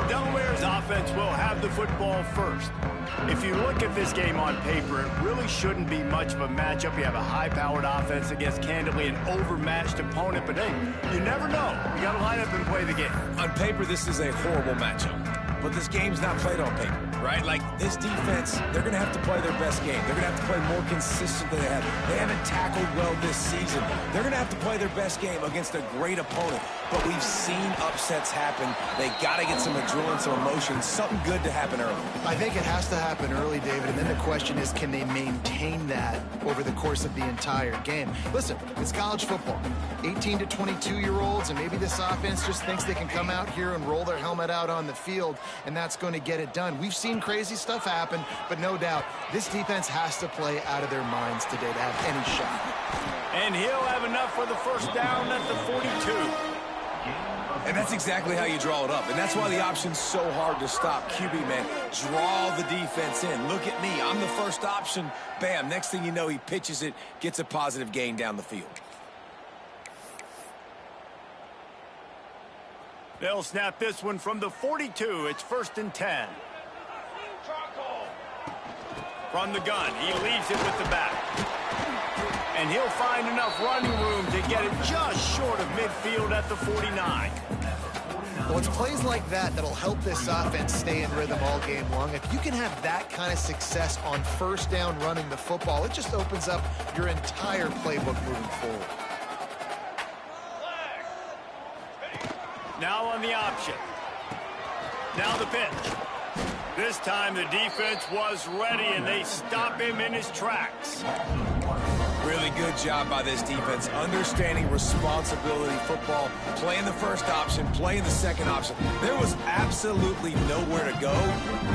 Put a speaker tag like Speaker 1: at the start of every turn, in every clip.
Speaker 1: Delaware's offense will have the football first. If you look at this game on paper, it really shouldn't be much of a matchup. You have a high-powered offense against, candidly, an overmatched opponent. But, hey, you never know. You got to line up and play the game.
Speaker 2: On paper, this is a horrible matchup. But this game's not played on paper, right? Like, this defense, they're going to have to play their best game. They're going to have to play more consistent than they have. They haven't tackled well this season. They're going to have to play their best game against a great opponent. But we've seen upsets happen. They got to get some adrenaline, some emotion, something good to happen early.
Speaker 3: I think it has to happen early, David, and then the question is, can they maintain that over the course of the entire game? Listen, it's college football. 18 to 22-year-olds, and maybe this offense just thinks they can come out here and roll their helmet out on the field, and that's going to get it done. We've seen crazy stuff happen, but no doubt, this defense has to play out of their minds today to have any shot.
Speaker 1: And he'll have enough for the first down at the 42.
Speaker 2: And that's exactly how you draw it up. And that's why the option's so hard to stop. QB, man, draw the defense in. Look at me. I'm the first option. Bam. Next thing you know, he pitches it, gets a positive gain down the field.
Speaker 1: They'll snap this one from the 42. It's 1st and 10. From the gun, he leaves it with the back. And he'll find enough running room to get it just short of midfield at the 49.
Speaker 3: Well, it's plays like that that'll help this offense stay in rhythm all game long. If you can have that kind of success on first down running the football, it just opens up your entire playbook moving forward.
Speaker 1: Now on the option. Now the pitch. This time the defense was ready, and they stop him in his tracks.
Speaker 2: Really good job by this defense, understanding responsibility football, playing the first option, playing the second option. There was absolutely nowhere to go.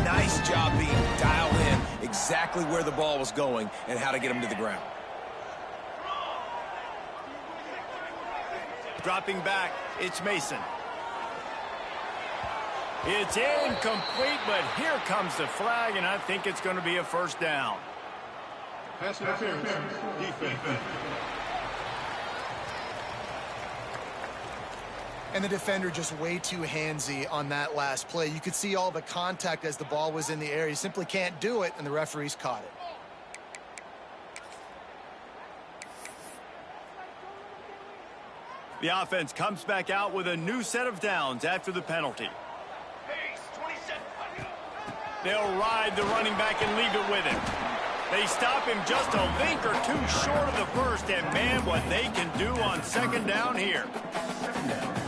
Speaker 2: Nice job being dialed in exactly where the ball was going and how to get him to the ground.
Speaker 1: Dropping back, it's Mason. It's incomplete, but here comes the flag, and I think it's going to be a first down.
Speaker 4: Pass interference, defense.
Speaker 3: And the defender just way too handsy on that last play. You could see all the contact as the ball was in the air. He simply can't do it, and the referees caught it.
Speaker 1: The offense comes back out with a new set of downs after the penalty. They'll ride the running back and leave it with him. They stop him just a link or two short of the first, and man, what they can do on second down here.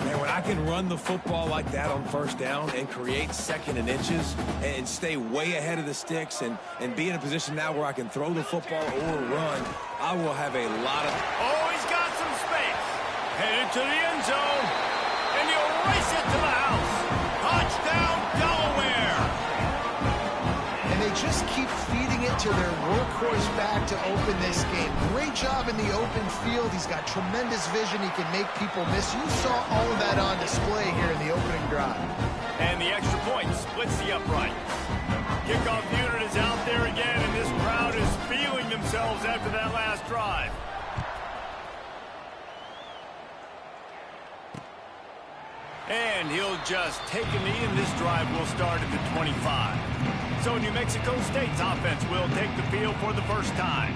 Speaker 2: Man, when I can run the football like that on first down and create second and inches and stay way ahead of the sticks and be in a position now where I can throw the football or run, I will have a lot of...
Speaker 1: Oh, he's got some space. Headed to the end zone, and he'll race it to the house. Touchdown, Delaware.
Speaker 3: And they just keep feeding it to their workhorse back to open this game. Great job in the open field. He's got tremendous vision. He can make people miss. You saw all of that on display here in the opening drive.
Speaker 1: And the extra point splits the upright. Kickoff unit is out there again, and this crowd is feeling themselves after that last drive. And he'll just take a knee, and this drive will start at the 25. So New Mexico State's offense will take the field for the first time.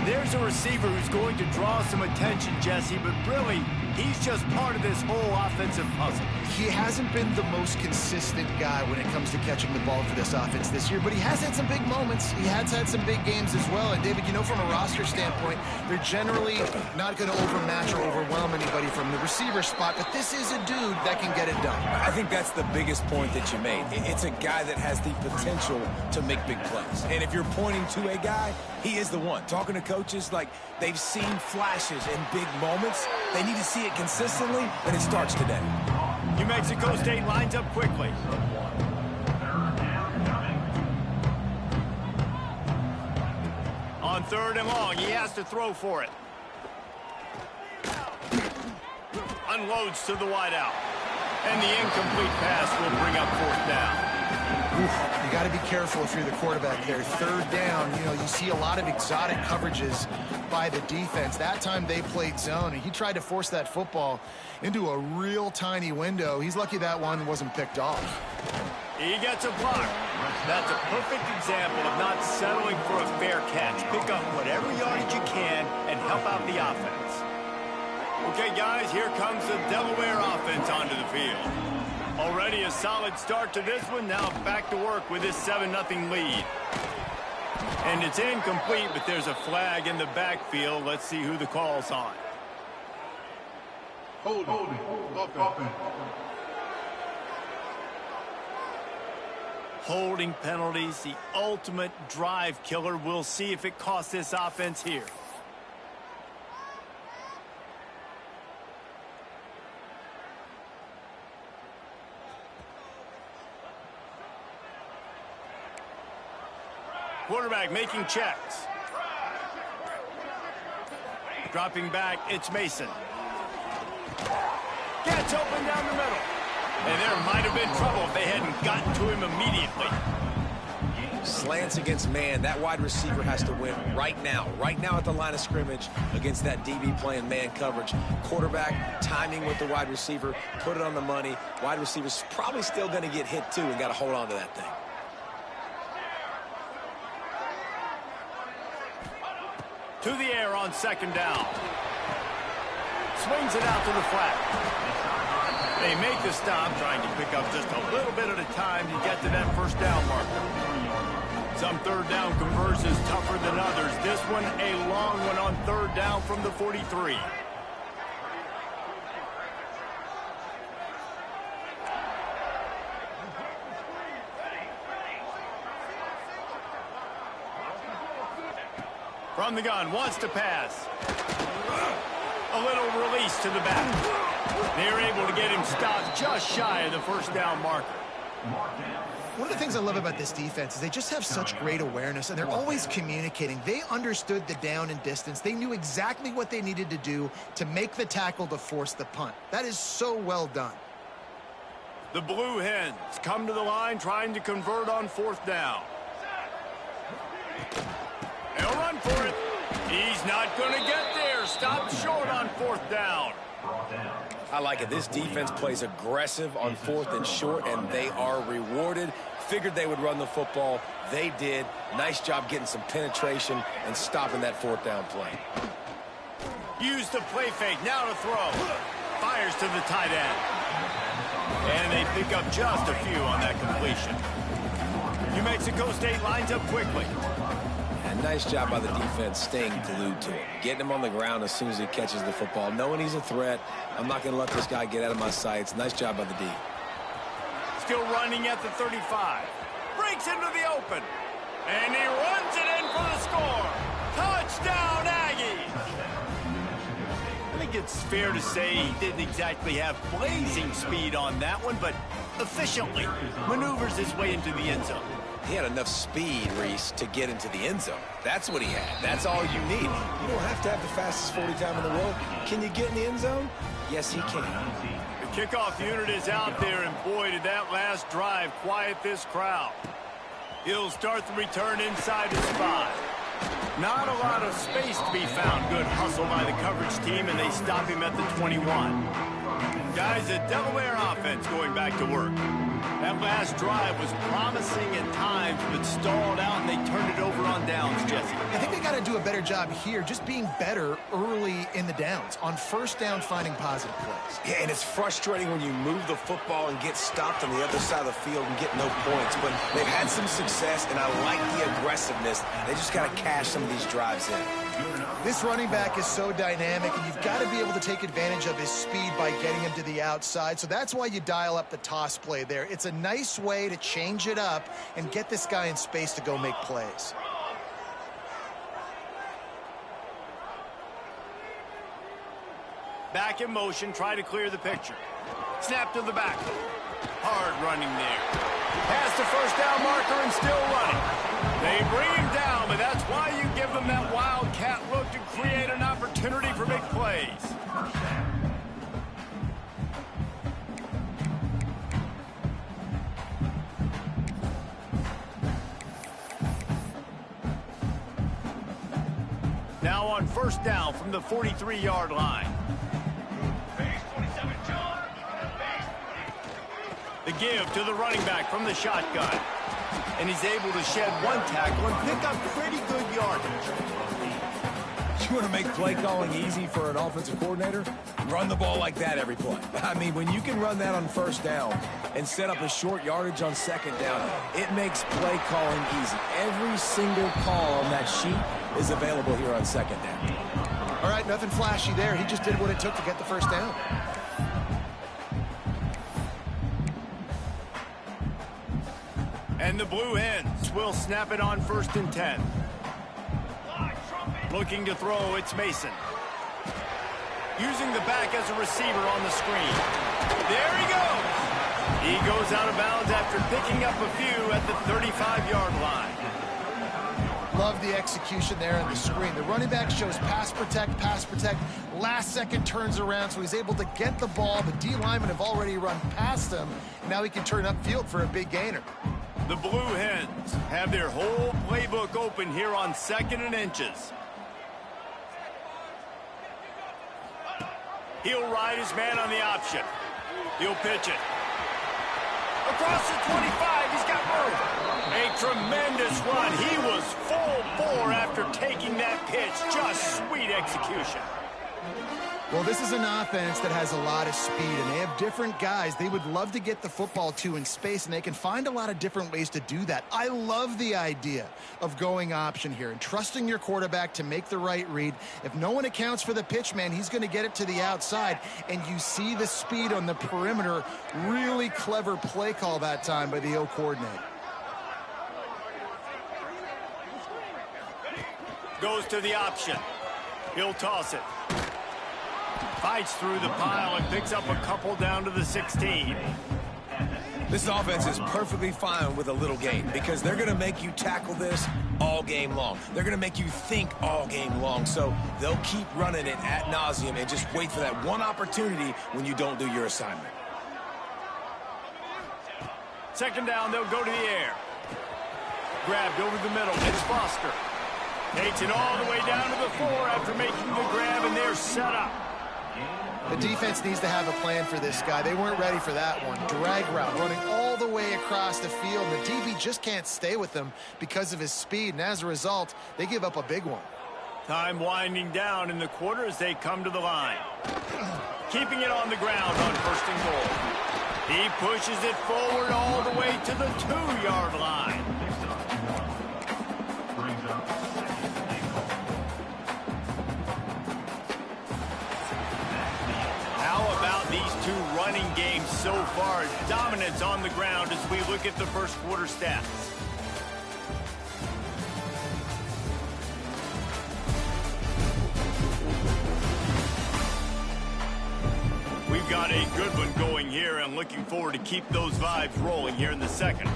Speaker 1: There's a receiver who's going to draw some attention, Jesse, but really, he's just part of this whole offensive puzzle.
Speaker 3: He hasn't been the most consistent guy when it comes to catching the ball for this offense this year, but he has had some big moments. He has had some big games as well. And, David, you know, from a roster standpoint, they're generally not going to overmatch or overwhelm anybody from the receiver spot, but this is a dude that can get it done.
Speaker 2: I think that's the biggest point that you made. It's a guy that has the potential to make big plays. And if you're pointing to a guy, he is the one. Talking to coaches, like, they've seen flashes in big moments. They need to see it consistently, and it starts today.
Speaker 1: New Mexico State lines up quickly. On 3rd and long, he has to throw for it. Unloads to the wideout. And the incomplete pass will bring up 4th down.
Speaker 3: You got to be careful if you're the quarterback there. Third down, you see a lot of exotic coverages by the defense. That time they played zone, and he tried to force that football into a real tiny window. He's lucky that one wasn't picked off.
Speaker 1: He gets a block. That's a perfect example of not settling for a fair catch. Pick up whatever yardage you can and help out the offense. Okay, guys, here comes the Delaware offense onto the field. Already a solid start to this one. Now back to work with this 7-0 lead. And it's incomplete, but there's a flag in the backfield. Let's see who the call's on.
Speaker 4: Holding. Offense.
Speaker 1: Holding penalties, the ultimate drive killer. We'll see if it costs this offense here. Quarterback making checks. Dropping back, it's Mason. Gets open down the middle. And there might have been trouble if they hadn't gotten to him immediately.
Speaker 2: Slants against man. That wide receiver has to win right now. Right now at the line of scrimmage against that DB playing man coverage. Quarterback timing with the wide receiver. Put it on the money. Wide receiver's probably still going to get hit too and got to hold on to that thing.
Speaker 1: To the air on second down. Swings it out to the flat. They make the stop, trying to pick up just a little bit at a time to get to that first down marker. Some third down conversions tougher than others. This one, a long one on third down from the 43. From the gun, wants to pass. A little release to the back. They're able to get him stopped just shy of the first down marker.
Speaker 3: One of the things I love about this defense is they just have such great awareness, and they're always communicating. They understood the down and distance. They knew exactly what they needed to do to make the tackle to force the punt. That is so well done.
Speaker 1: The Blue Hens come to the line trying to convert on fourth down. They'll run for it. He's not going to get there. Stopped short on fourth down.
Speaker 2: I like it. This defense plays aggressive on fourth and short, and they are rewarded. Figured they would run the football. They did. Nice job getting some penetration and stopping that fourth down play.
Speaker 1: Use the play fake. Now to throw. Fires to the tight end. And they pick up just a few on that completion. New Mexico State lines up quickly.
Speaker 2: And nice job by the defense staying glued to him. Getting him on the ground as soon as he catches the football. Knowing he's a threat. I'm not going to let this guy get out of my sights. Nice job by the D.
Speaker 1: Still running at the 35. Breaks into the open. And he runs it in for the score. Touchdown, Aggies! I think it's fair to say he didn't exactly have blazing speed on that one, but efficiently maneuvers his way into the end zone.
Speaker 2: He had enough speed, Reese, to get into the end zone. That's what he had. That's all you need. You don't have to have the fastest 40 time in the world. Can you get in the end zone? Yes, he can.
Speaker 1: The kickoff unit is out there, and boy, did that last drive quiet this crowd. He'll start the return inside his 5. Not a lot of space to be found. Good hustle by the coverage team, and they stop him at the 21. Guys, the Delaware offense going back to work. That last drive was promising at times, but stalled out, and they turned it over on downs, Jesse.
Speaker 3: I think they got to do a better job here, just being better early in the downs, on first down finding positive plays.
Speaker 2: Yeah, and it's frustrating when you move the football and get stopped on the other side of the field and get no points, but they've had some success, and I like the aggressiveness. They just got to cash some of these drives in.
Speaker 3: This running back is so dynamic, and you've got to be able to take advantage of his speed by getting him to the outside, so that's why you dial up the toss play there. It's a nice way to change it up and get this guy in space to go make plays.
Speaker 1: Back in motion, try to clear the picture. Snap to the back. Hard running there. Past the first down marker and still running. They bring him down, but that's why you give them that wildcat look to create an opportunity for big plays. Now on first down from the 43-yard line. The give to the running back from the shotgun. And he's able to shed one tackle and pick up pretty good yardage.
Speaker 2: You want to make play calling easy for an offensive coordinator? Run the ball like that every play. I mean, when you can run that on first down and set up a short yardage on second down, it makes play calling easy. Every single call on that sheet is available here on second down.
Speaker 3: All right, nothing flashy there. He just did what it took to get the first down.
Speaker 1: And the Blue Hens will snap it on 1st and 10. Looking to throw, it's Mason. Using the back as a receiver on the screen. There he goes. He goes out of bounds after picking up a few at the 35-yard line.
Speaker 3: Love the execution there on the screen. The running back shows pass protect, last second turns around, so he's able to get the ball. The D linemen have already run past him. Now he can turn upfield for a big gainer.
Speaker 1: The Blue Hens have their whole playbook open here on 2nd and inches. He'll ride his man on the option. He'll pitch it. Across the 25, he's got room. A tremendous run. He was full bore after taking that pitch. Just sweet execution.
Speaker 3: Well, this is an offense that has a lot of speed, and they have different guys they would love to get the football to in space, and they can find a lot of different ways to do that. I love the idea of going option here and trusting your quarterback to make the right read. If no one accounts for the pitch, man, he's going to get it to the outside, and you see the speed on the perimeter. Really clever play call that time by the O coordinator.
Speaker 1: Goes to the option. He'll toss it. Fights through the pile and picks up a couple down to the 16.
Speaker 2: This offense is perfectly fine with a little gain because they're going to make you tackle this all game long. They're going to make you think all game long, so they'll keep running it ad nauseum and just wait for that one opportunity when you don't do your assignment.
Speaker 1: 2nd down, they'll go to the air. Grabbed over the middle. It's Foster. Takes it all the way down to the 4 after making the grab, and they're set up.
Speaker 3: The defense needs to have a plan for this guy. They weren't ready for that one. Drag route, running all the way across the field. The DB just can't stay with him because of his speed, and as a result, they give up a big one.
Speaker 1: Time winding down in the quarter as they come to the line. Keeping it on the ground on 1st and goal. He pushes it forward all the way to the 2-yard line. These two running games so far, dominance on the ground as we look at the first quarter stats. We've got a good one going here and looking forward to keep those vibes rolling here in the second.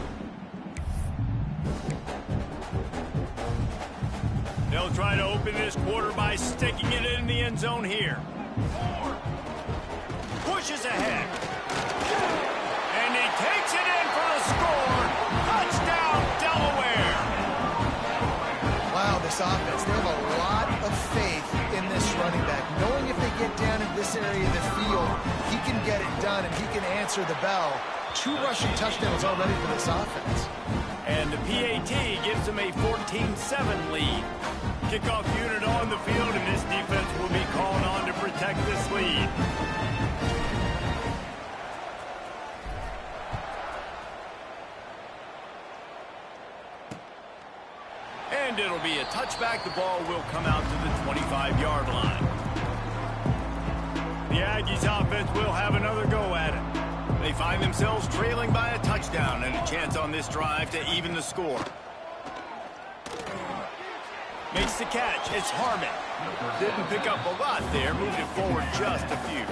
Speaker 1: They'll try to open this quarter by sticking it in the end zone here. Pushes ahead. And he takes it in for the score. Touchdown, Delaware.
Speaker 3: Wow, this offense, they have a lot of faith in this running back. Knowing if they get down in this area of the field, he can get it done and he can answer the bell. 2 rushing touchdowns already for this offense.
Speaker 1: And the PAT gives them a 14-7 lead. Kickoff unit on the field, and this defense will be called on to protect this lead. And it'll be a touchback. The ball will come out to the 25-yard line. The Aggies offense will have another go at it. They find themselves trailing by a touchdown and a chance on this drive to even the score. Makes the catch. It's Harmon. Didn't pick up a lot there. Moved it forward just a few.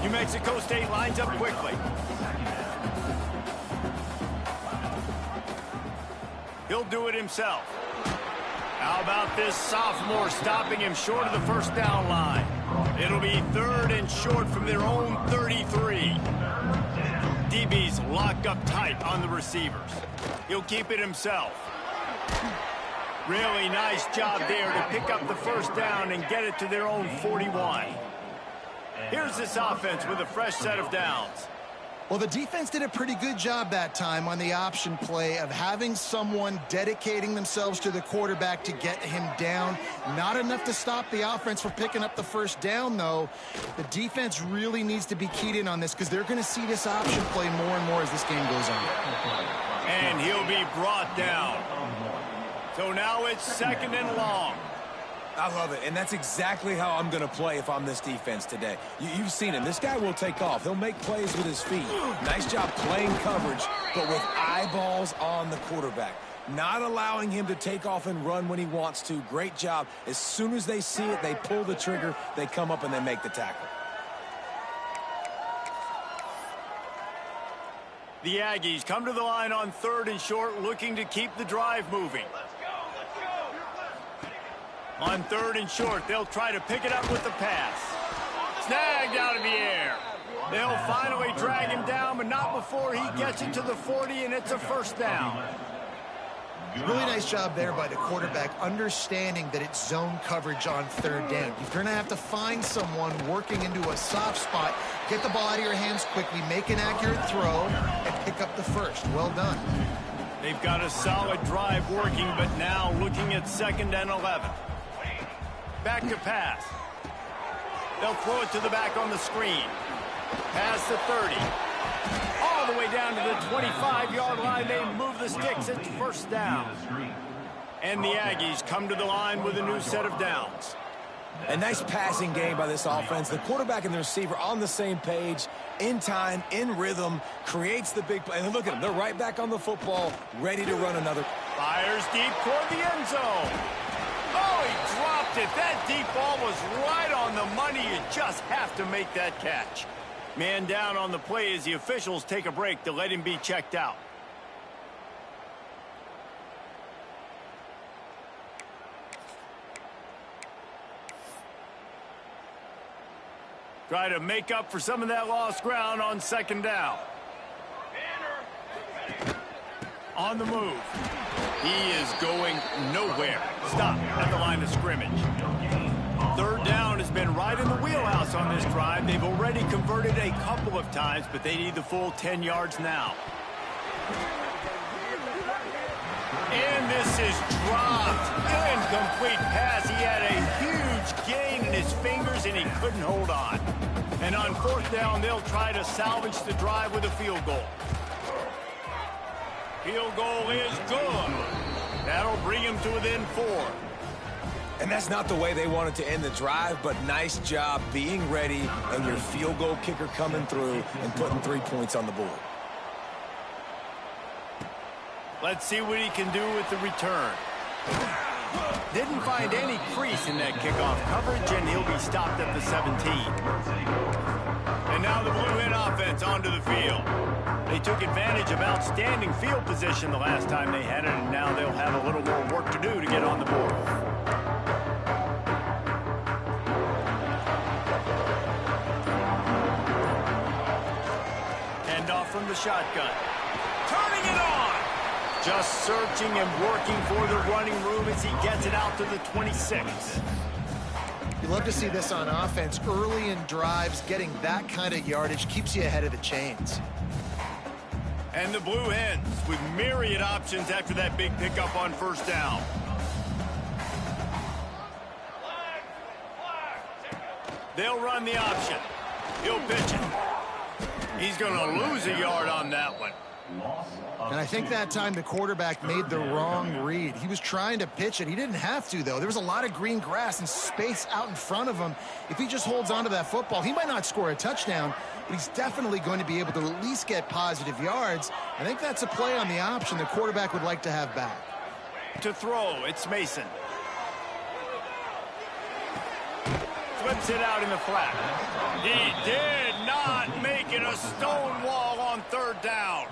Speaker 1: New Mexico State lines up quickly. He'll do it himself. How about this sophomore stopping him short of the first down line? It'll be 3rd and short from their own 33. DB's locked up tight on the receivers. He'll keep it himself. Really nice job there to pick up the first down and get it to their own 41. Here's this offense with a fresh set of downs.
Speaker 3: Well, the defense did a pretty good job that time on the option play of having someone dedicating themselves to the quarterback to get him down. Not enough to stop the offense from picking up the first down, though. The defense really needs to be keyed in on this because they're going to see this option play more and more as this game goes on.
Speaker 1: And he'll be brought down. So now it's 2nd and long.
Speaker 2: I love it, and that's exactly how I'm going to play if I'm this defense today. You've seen him. This guy will take off. He'll make plays with his feet. Nice job playing coverage, but with eyeballs on the quarterback. Not allowing him to take off and run when he wants to. Great job. As soon as they see it, they pull the trigger, they come up, and they make the tackle.
Speaker 1: The Aggies come to the line on 3rd and short, looking to keep the drive moving. On 3rd and short, they'll try to pick it up with the pass. Snagged out of the air. They'll finally drag him down, but not before he gets it to the 40, and it's a first down.
Speaker 3: Really nice job there by the quarterback, understanding that it's zone coverage on 3rd down. You're going to have to find someone working into a soft spot, get the ball out of your hands quickly, make an accurate throw, and pick up the first. Well done.
Speaker 1: They've got a solid drive working, but now looking at 2nd and 11. Back to pass. They'll throw it to the back on the screen. Pass the 30. All the way down to the 25-yard line. They move the sticks. It's first down. And the Aggies come to the line with a new set of downs.
Speaker 2: A nice passing game by this offense. The quarterback and the receiver on the same page, in time, in rhythm, creates the big play. And look at them. They're right back on the football, ready to run another.
Speaker 1: Fires deep toward the end zone. Oh, he dropped it. That deep ball was right on the money. You just have to make that catch. Man down on the play as the officials take a break to let him be checked out. Try to make up for some of that lost ground on 2nd down. On the move. He is going nowhere. Stop at the line of scrimmage. 3rd down has been right in the wheelhouse on this drive. They've already converted a couple of times, but they need the full 10 yards now. And this is dropped. Incomplete pass. He had a huge gain in his fingers, and he couldn't hold on. And on 4th down, they'll try to salvage the drive with a field goal. Field goal is good. That'll bring him to within 4.
Speaker 2: And that's not the way they wanted to end the drive, but nice job being ready and your field goal kicker coming through and putting 3 points on the board.
Speaker 1: Let's see what he can do with the return. Didn't find any crease in that kickoff coverage, and he'll be stopped at the 17. And now the Blue Hen offense onto the field. They took advantage of outstanding field position the last time they had it, and now they'll have a little more work to do to get on the board. Handoff from the shotgun. Turning it on! Just searching and working for the running room as he gets it out to the 26.
Speaker 3: You love to see this on offense. Early in drives, getting that kind of yardage keeps you ahead of the chains.
Speaker 1: And the Blue Hens with myriad options after that big pickup on 1st down. They'll run the option. He'll pitch it. He's going to lose a yard on that one.
Speaker 3: And I think that time the quarterback made the wrong read. He was trying to pitch it. He didn't have to, though. There was a lot of green grass and space out in front of him. If he just holds on to that football, he might not score a touchdown, but he's definitely going to be able to at least get positive yards. I think that's a play on the option the quarterback would like to have back.
Speaker 1: To throw, it's Mason. Flips it out in the flat. He did not make it a stone wall on 3rd down.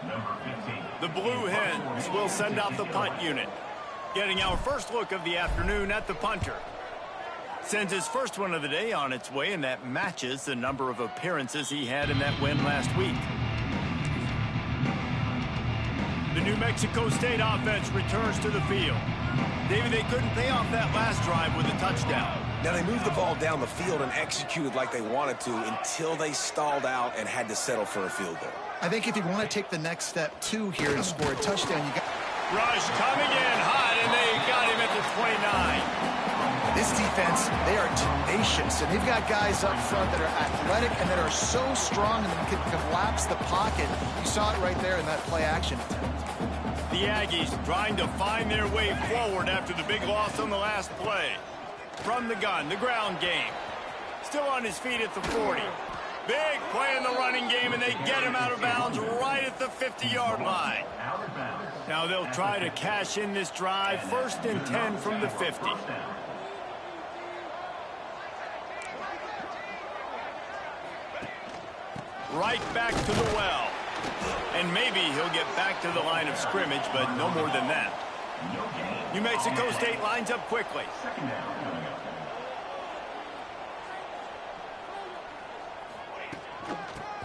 Speaker 1: The Blue Hens will send out the punt unit. Getting our first look of the afternoon at the punter. Sends his first one of the day on its way, and that matches the number of appearances he had in that win last week. The New Mexico State offense returns to the field. David, they couldn't pay off that last drive with a touchdown.
Speaker 2: Now, they moved the ball down the field and executed like they wanted to until they stalled out and had to settle for a field goal.
Speaker 3: I think if you want to take the next step, too, here and score a touchdown, you got...
Speaker 1: Rush coming in hot, and they got him at the 29.
Speaker 3: This defense, they are tenacious, and they've got guys up front that are athletic and that are so strong and can collapse the pocket. You saw it right there in that play action attempt.
Speaker 1: The Aggies trying to find their way forward after the big loss on the last play. From the gun, the ground game. Still on his feet at the 40. Big play in the running game, and they get him out of bounds right at the 50-yard line. Now they'll try to cash in this drive. 1st and 10 from the 50. Right back to the well. And maybe he'll get back to the line of scrimmage, but no more than that. New Mexico State lines up quickly.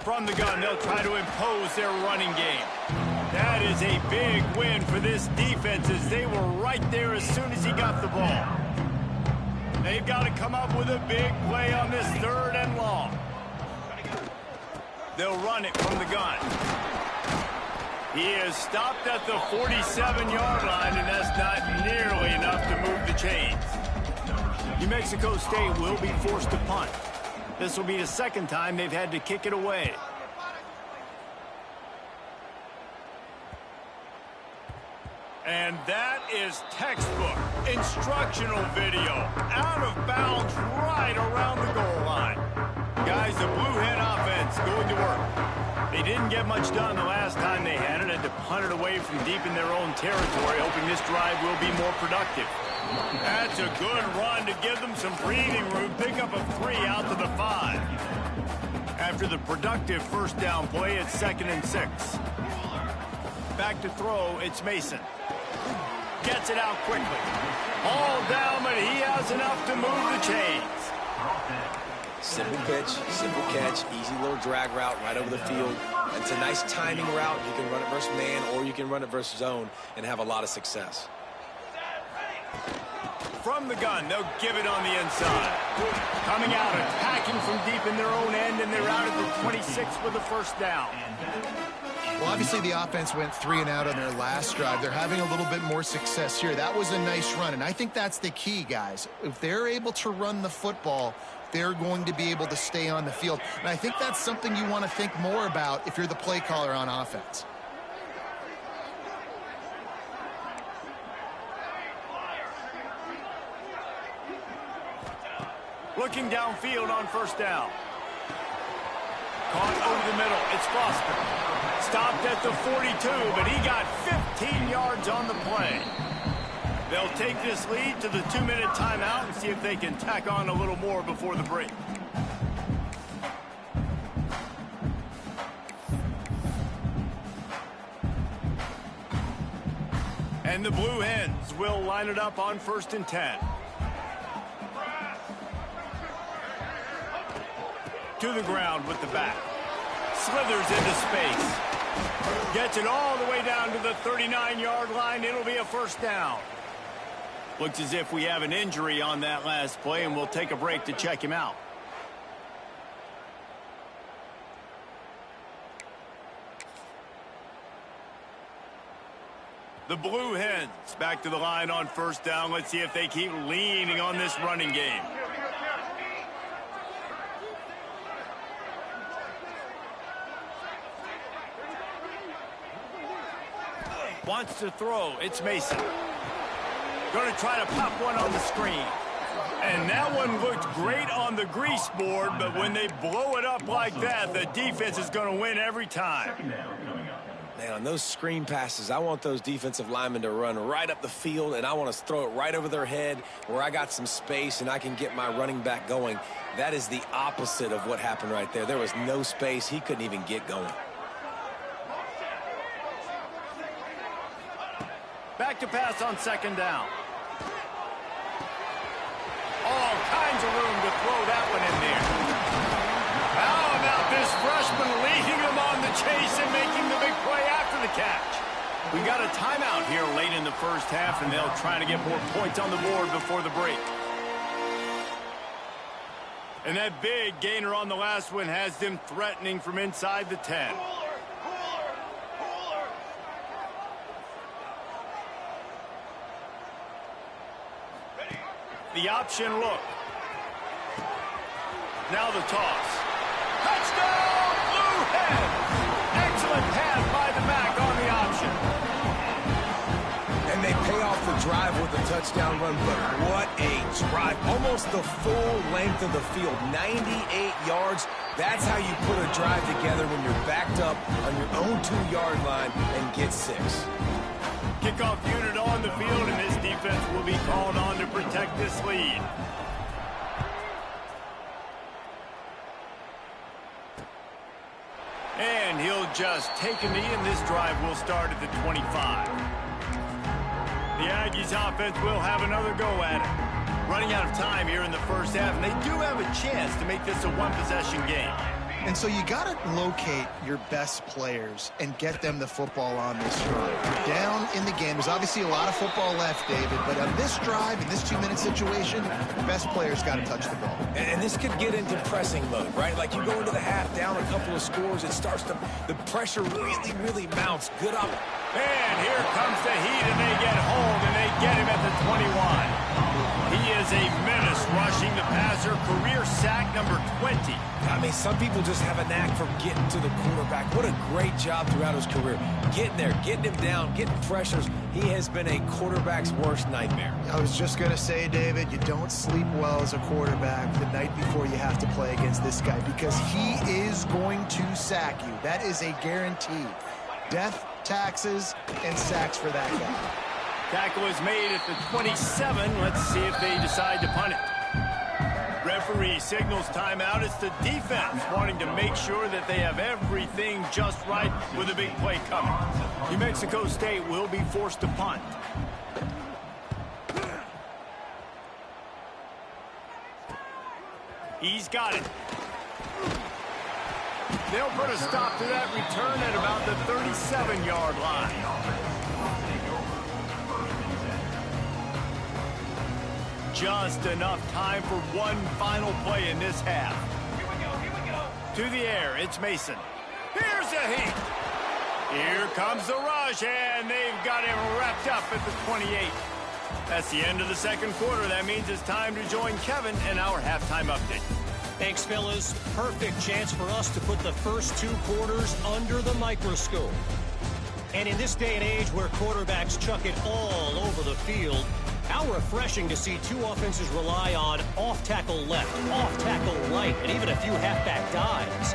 Speaker 1: From the gun, they'll try to impose their running game. That is a big win for this defense as they were right there as soon as he got the ball. They've got to come up with a big play on this 3rd and long. They'll run it from the gun. He is stopped at the 47-yard line, and that's not nearly enough to move the chains. New Mexico State will be forced to punt. This will be the 2nd time they've had to kick it away. And that is textbook instructional video. Out of bounds right around the goal line. Guys, the Blue Hen offense going to work. They didn't get much done the last time they had it. Had to punt it away from deep in their own territory, hoping this drive will be more productive. That's a good run to give them some breathing room. Pick up a 3 out to the 5. After the productive 1st down play, it's 2nd and 6. Back to throw, it's Mason. Gets it out quickly. All down, but he has enough to move the chains.
Speaker 2: Simple pitch, simple catch, easy little drag route right over the field. It's a nice timing route. You can run it versus man or you can run it versus zone and have a lot of success.
Speaker 1: From the gun, they'll give it on the inside. Coming out, attacking from deep in their own end, and they're out at the 26 with the 1st down.
Speaker 3: Well, obviously the offense went 3 and out on their last drive. They're having a little bit more success here. That was a nice run, and I think that's the key, guys. If they're able to run the football, they're going to be able to stay on the field. And I think that's something you want to think more about if you're the play caller on offense.
Speaker 1: Looking downfield on 1st down. Caught over the middle. It's Foster. Stopped at the 42, but he got 15 yards on the play. They'll take this lead to the 2-minute timeout and see if they can tack on a little more before the break. And the Blue Hens will line it up on 1st and 10. To the ground with the back. Slithers into space. Gets it all the way down to the 39-yard line. It'll be a 1st down. Looks as if we have an injury on that last play, and we'll take a break to check him out. The Blue Hens back to the line on 1st down. Let's see if they keep leaning on this running game. Wants to throw. It's Mason. Going to try to pop one on the screen. And that one looked great on the grease board, but when they blow it up like that, the defense is going to win every time.
Speaker 2: Man, on those screen passes, I want those defensive linemen to run right up the field, and I want to throw it right over their head where I got some space and I can get my running back going. That is the opposite of what happened right there. There was no space. He couldn't even get going.
Speaker 1: Back to pass on 2nd down. All kinds of room to throw that one in there. How about this freshman leading them on the chase and making the big play after the catch? We got a timeout here late in the first half, and they'll try to get more points on the board before the break. And that big gainer on the last one has them threatening from inside the 10. The option look. Now the toss. Touchdown, Blue Hens! Excellent pass by the back on the option.
Speaker 2: And they pay off the drive with a touchdown run, but what a drive. Almost the full length of the field, 98 yards. That's how you put a drive together when you're backed up on your own 2-yard line and get 6.
Speaker 1: Kickoff unit on the field, and this defense will be called on to protect this lead. And he'll just take a knee, and this drive will start at the 25. The Aggies offense will have another go at it. Running out of time here in the first half, and they do have a chance to make this a one-possession game.
Speaker 3: And so you got to locate your best players and get them the football on this drive. You're down in the game. There's obviously a lot of football left, David, but on this drive, in this 2-minute situation, the best players got to touch the ball.
Speaker 2: And this could get into pressing mode, right? Like you go into the half down a couple of scores, it starts to, the pressure really, really mounts. Good up.
Speaker 1: And here comes the heat, and they get home, and they get him at the 21. He is a menace rushing the passer, career sack number 20.
Speaker 2: I mean, some people just have a knack for getting to the quarterback. What a great job throughout his career. Getting there, getting him down, getting pressures. He has been a quarterback's worst nightmare.
Speaker 3: I was just going to say, David, you don't sleep well as a quarterback the night before you have to play against this guy because he is going to sack you. That is a guarantee. Death, taxes, and sacks for that guy.
Speaker 1: Tackle is made at the 27. Let's see if they decide to punt it. Referee signals timeout. It's the defense wanting to make sure that they have everything just right with a big play coming. New Mexico State will be forced to punt. He's got it. They'll put a stop to that return at about the 37-yard line. Just enough time for one final play in this half. Here we go. To the air, it's Mason. Here's the heat. Here comes the rush, and they've got him wrapped up at the 28. That's the end of the second quarter. That means it's time to join Kevin in our halftime update.
Speaker 5: Thanks, fellas. Perfect chance for us to put the first 2 quarters under the microscope. And in this day and age where quarterbacks chuck it all over the field, how refreshing to see 2 offenses rely on off-tackle left, off-tackle right, and even a few halfback dives.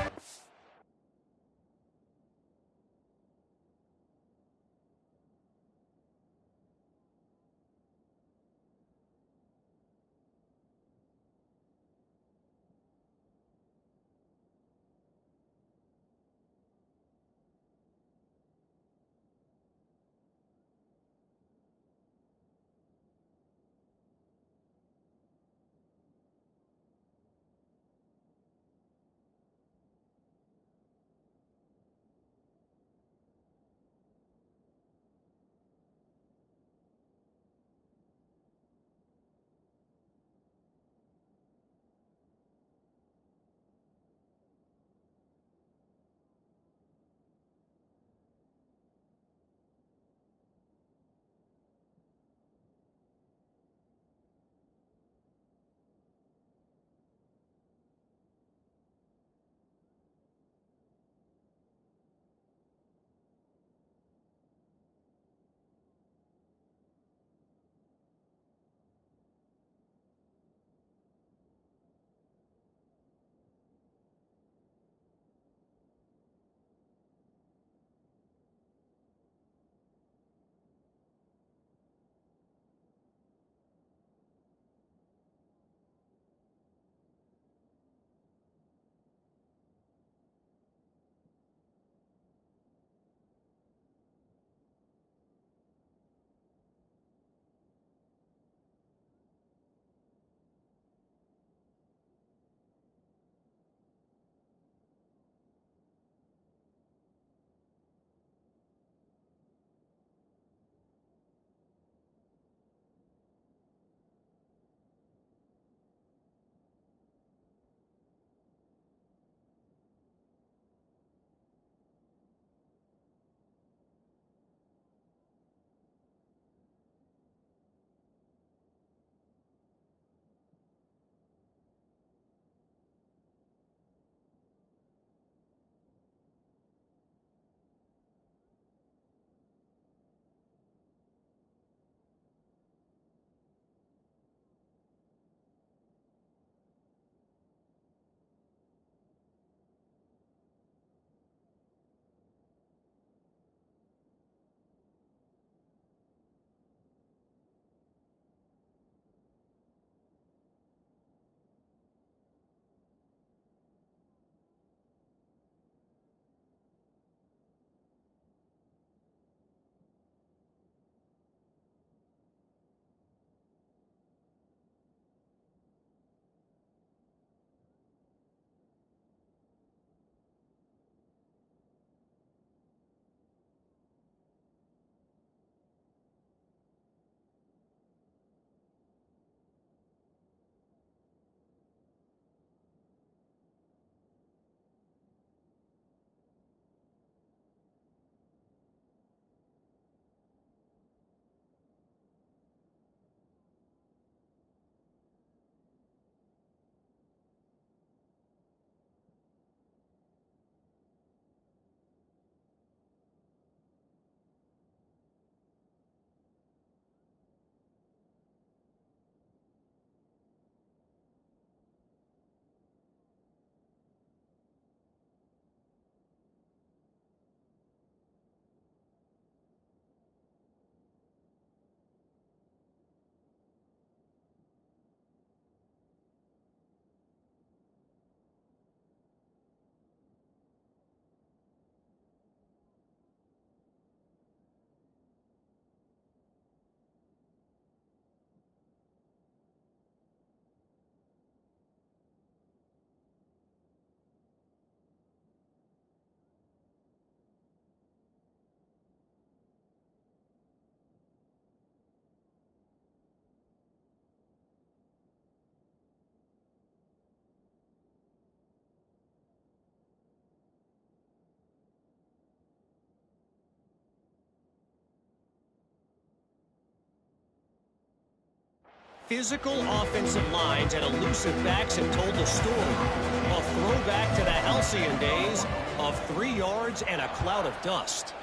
Speaker 5: Physical offensive lines and elusive backs have told the story. A throwback to the halcyon days of 3 yards and a cloud of dust.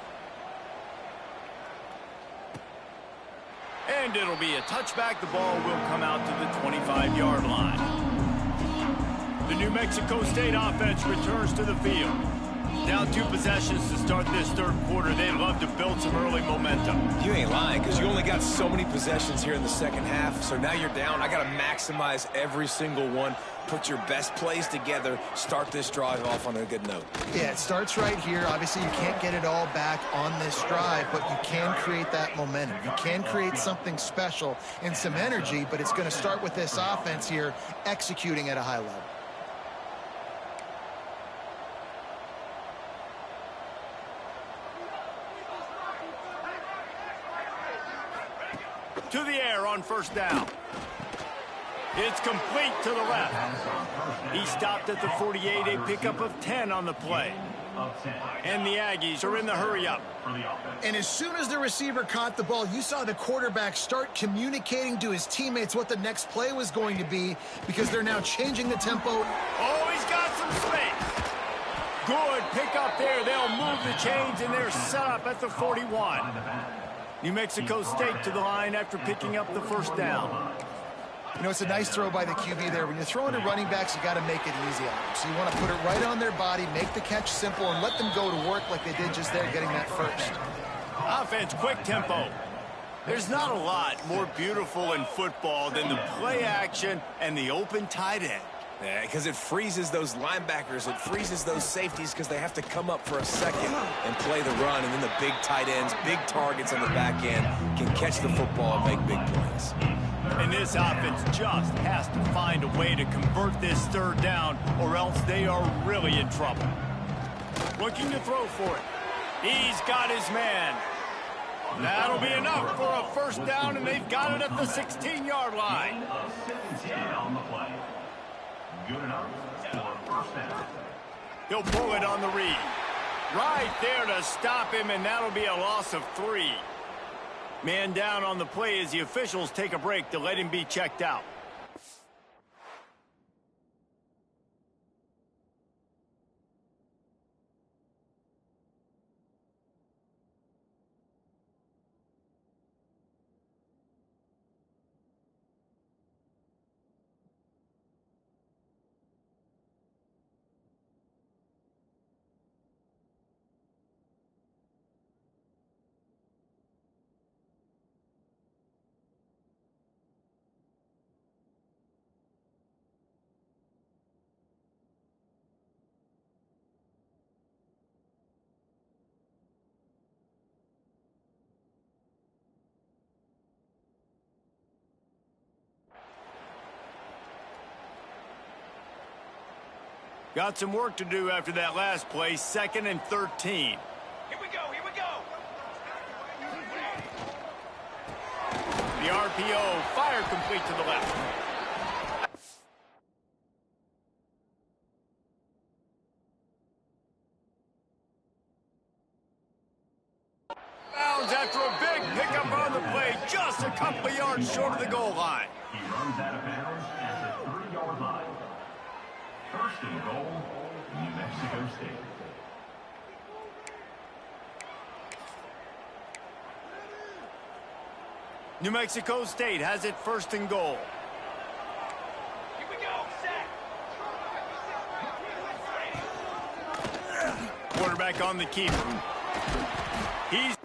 Speaker 1: And it'll be a touchback. The ball will come out to the 25-yard line. The New Mexico State offense returns to the field. Down 2 possessions to start this third quarter. They'd love to build some early momentum.
Speaker 2: You ain't lying, because you only got so many possessions here in the second half, so now you're down. I got to maximize every single one, put your best plays together, start this drive off on a good note.
Speaker 3: Yeah, it starts right here. Obviously, you can't get it all back on this drive, but you can create that momentum. You can create something special and some energy, but it's going to start with this offense here executing at a high level.
Speaker 1: To the air on first down. It's complete to the left. He stopped at the 48, a pickup of 10 on the play. And the Aggies are in the hurry-up.
Speaker 3: And as soon as the receiver caught the ball, you saw the quarterback start communicating to his teammates what the next play was going to be, because they're now changing the tempo.
Speaker 1: Oh, he's got some space. Good pickup there. They'll move the chains, and they're set up at the 41. New Mexico State to the line after picking up the first down.
Speaker 3: You know, it's a nice throw by the QB there. When you're throwing to running backs, you got to make it easy on them. So you want to put it right on their body, make the catch simple, and let them go to work like they did just there, getting that first.
Speaker 1: Offense, quick tempo. There's not a lot more beautiful in football than the play action and the open tight end.
Speaker 2: Yeah, because it freezes those linebackers, it freezes those safeties because they have to come up for a second and play the run, and then the big tight ends, big targets on the back end can catch the football and make big plays.
Speaker 1: And this offense just has to find a way to convert this third down, or else they are really in trouble. Looking to throw for it. He's got his man. That'll be enough for a first down, and they've got it at the 16-yard line.
Speaker 4: Good enough for a first down.
Speaker 1: He'll pull it on the read. Right there to stop him, and that'll be a loss of 3. Man down on the play as the officials take a break to let him be checked out. Got some work to do after that last play, 2nd and 13.
Speaker 6: Here we go, here we go.
Speaker 1: The RPO, fire complete to the left. Bounds after a big pickup on the play, just a couple of yards short of the goal line.
Speaker 4: He runs out of bounds at the 3-yard line. First and goal, New Mexico State.
Speaker 1: New Mexico State has it 1st and goal.
Speaker 6: Here we go, set.
Speaker 1: Quarterback on the keeper. He's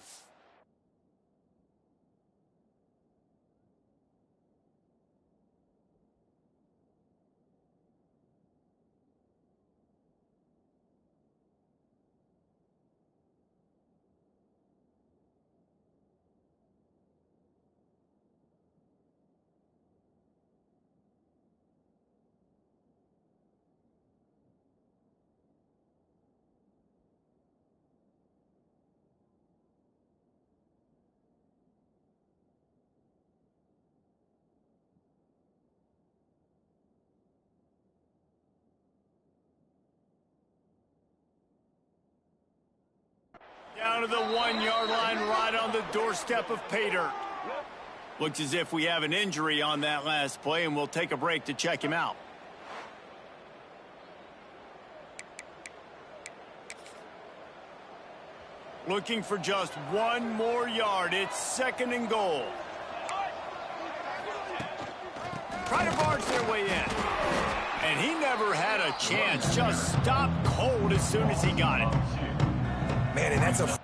Speaker 1: down to the 1-yard line, right on the doorstep of pay dirt. Looks as if we have an injury on that last play, and we'll take a break to check him out. Looking for just one more yard. It's 2nd and goal. Try to barge their way in. And he never had a chance. Just stopped cold as soon as he got it.
Speaker 2: Man, and that's a...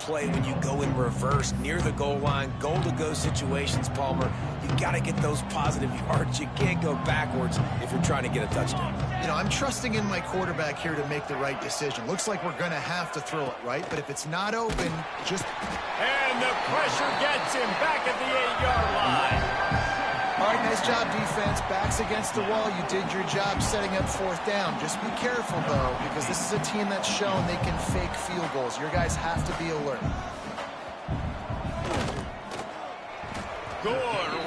Speaker 2: play when you go in reverse near the goal line, goal-to-go situations, Palmer. You got to get those positive yards. You can't go backwards if you're trying to get a touchdown.
Speaker 3: You know, I'm trusting in my quarterback here to make the right decision. Looks like we're going to have to throw it, right? But if it's not open, just...
Speaker 1: And the pressure gets him back at the 8-yard line.
Speaker 3: All right, nice job, defense. Backs against the wall. You did your job setting up 4th down. Just be careful, though, because this is a team that's shown they can fake field goals. Your guys have to be alert.
Speaker 1: Good,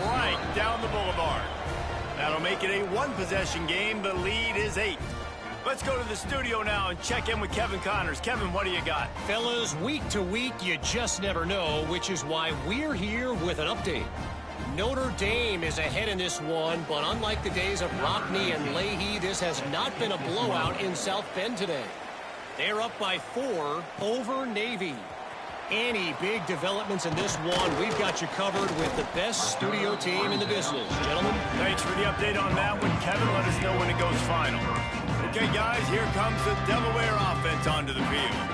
Speaker 1: right down the boulevard. That'll make it a 1-possession game. The lead is 8. Let's go to the studio now and check in with Kevin Connors. Kevin, what do you got?
Speaker 5: Fellas, week to week, you just never know, which is why we're here with an update. Notre Dame is ahead in this one, but unlike the days of Rockne and Leahy, this has not been a blowout in South Bend today. They're up by 4 over Navy. Any big developments in this one, we've got you covered with the best studio team in the business. Gentlemen.
Speaker 1: Thanks for the update on that one, Kevin. Let us know when it goes final. Okay, guys, here comes the Delaware offense onto the field.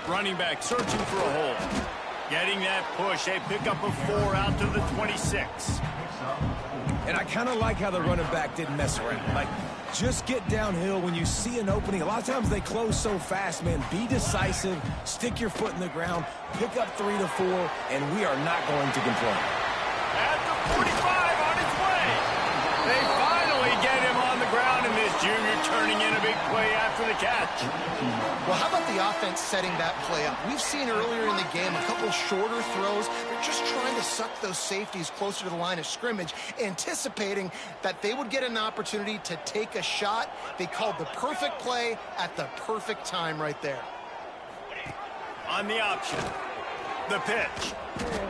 Speaker 1: Running back searching for a hole. Getting that push. A pickup of 4 out to the 26.
Speaker 2: And I kind of like how the running back didn't mess around. Like, just get downhill when you see an opening. A lot of times they close so fast, man. Be decisive. Stick your foot in the ground. Pick up 3 to 4, and we are not going to complain.
Speaker 1: At the 45 on his way. They finally get him on the ground, and this junior turning in a big play after the catch.
Speaker 3: Well, how about the offense setting that play up? We've seen earlier in the game a couple shorter throws. They're just trying to suck those safeties closer to the line of scrimmage, anticipating that they would get an opportunity to take a shot. They called the perfect play at the perfect time right there.
Speaker 1: On the option, the pitch.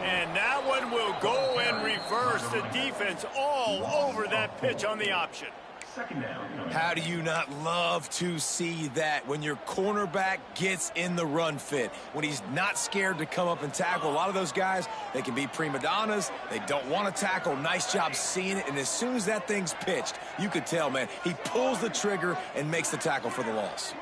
Speaker 1: And that one will go and reverse. The defense all over that pitch on the option.
Speaker 2: How do you not love to see that when your cornerback gets in the run fit, when he's not scared to come up and tackle? A lot of those guys, they can be prima donnas. They don't want to tackle. Nice job seeing it. And as soon as that thing's pitched, you could tell, man, he pulls the trigger and makes the tackle for the loss.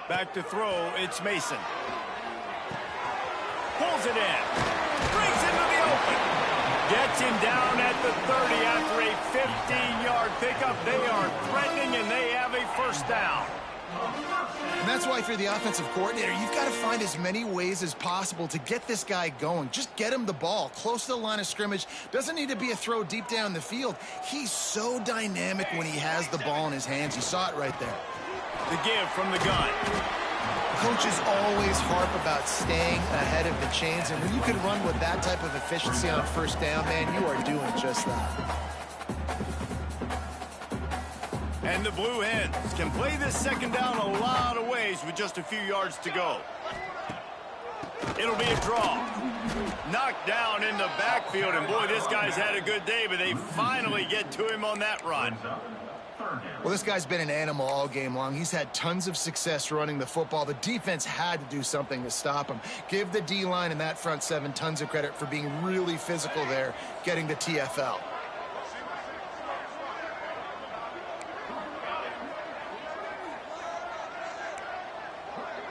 Speaker 1: Back to throw, it's Mason. Pulls it in. Brings into the open. Gets him down at the 30 after a 15-yard pickup. They are threatening, and they have a 1st down.
Speaker 3: And that's why if you're the offensive coordinator, you've got to find as many ways as possible to get this guy going. Just get him the ball close to the line of scrimmage. Doesn't need to be a throw deep down the field. He's so dynamic when he has the ball in his hands. You saw it right there.
Speaker 1: The give from the gun.
Speaker 3: Coaches always harp about staying ahead of the chains, and when you can run with that type of efficiency on 1st down, man, you are doing just that.
Speaker 1: And the Blue Hens can play this 2nd down a lot of ways with just a few yards to go. It'll be a draw. Knocked down in the backfield, and boy, this guy's had a good day, but they finally get to him on that run.
Speaker 3: Well, this guy's been an animal all game long. He's had tons of success running the football. The defense had to do something to stop him. Give the D-line and that front 7 tons of credit for being really physical there, getting the TFL.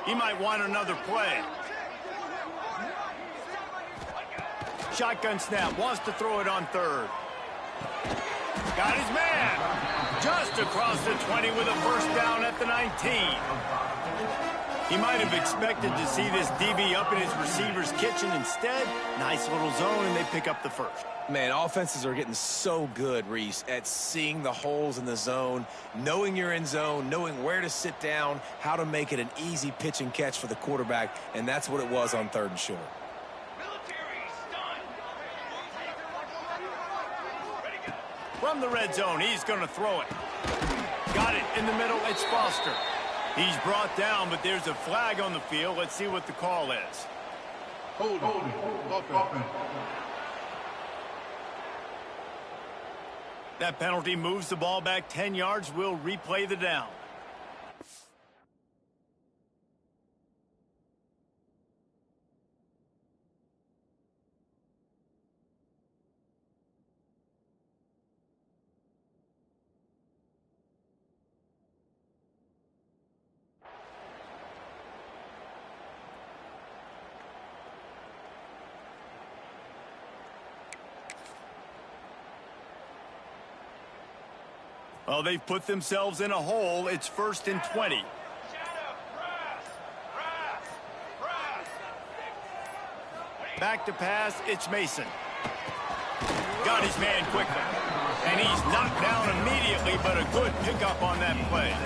Speaker 1: He might want another play. Shotgun snap, wants to throw it on third. Got his man. Just across the 20 with a first down at the 19. He might have expected to see this DB up in his receiver's kitchen. Instead, nice little zone, and they pick up the first.
Speaker 2: Man, offenses are getting so good, Reese, at seeing the holes in the zone, knowing you're in zone, knowing where to sit down, how to make it an easy pitch and catch for the quarterback, and that's what it was on 3rd and short.
Speaker 1: From the red zone, he's going to throw it. Got it in the middle. It's Foster. He's brought down, but there's a flag on the field. Let's see what the call is.
Speaker 7: Hold.
Speaker 1: That penalty moves the ball back 10 yards. We'll replay the down. Well, they've put themselves in a hole. It's 1st and 20. Back to pass, it's Mason. Got his man quickly. And he's knocked down immediately, but a good pickup on that play.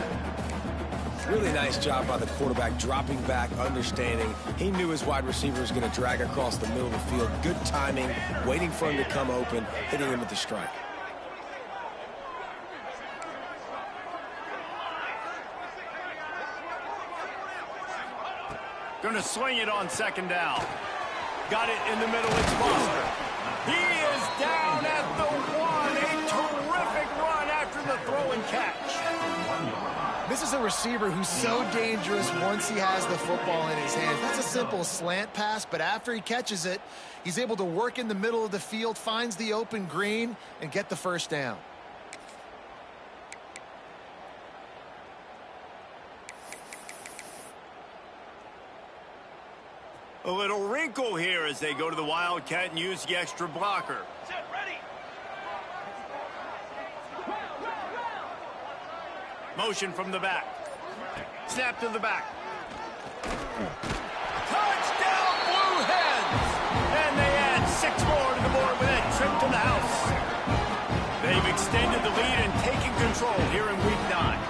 Speaker 2: Really nice job by the quarterback, dropping back, understanding. He knew his wide receiver was going to drag across the middle of the field. Good timing, waiting for him to come open, hitting him with the strike.
Speaker 1: Going to swing it on 2nd down. Got it in the middle. It's Foster. He is down at the 1. A terrific run after the throw and catch.
Speaker 3: This is a receiver who's so dangerous once he has the football in his hands. That's a simple slant pass, but after he catches it, he's able to work in the middle of the field, finds the open green, and get the first down.
Speaker 1: A little wrinkle here as they go to the Wildcat and use the extra blocker.
Speaker 6: Set, ready.
Speaker 1: Motion from the back. Snap to the back. Touchdown, Blue Hens! And they add 6 more to the board with that trip to the house. They've extended the lead and taken control here in Week 9.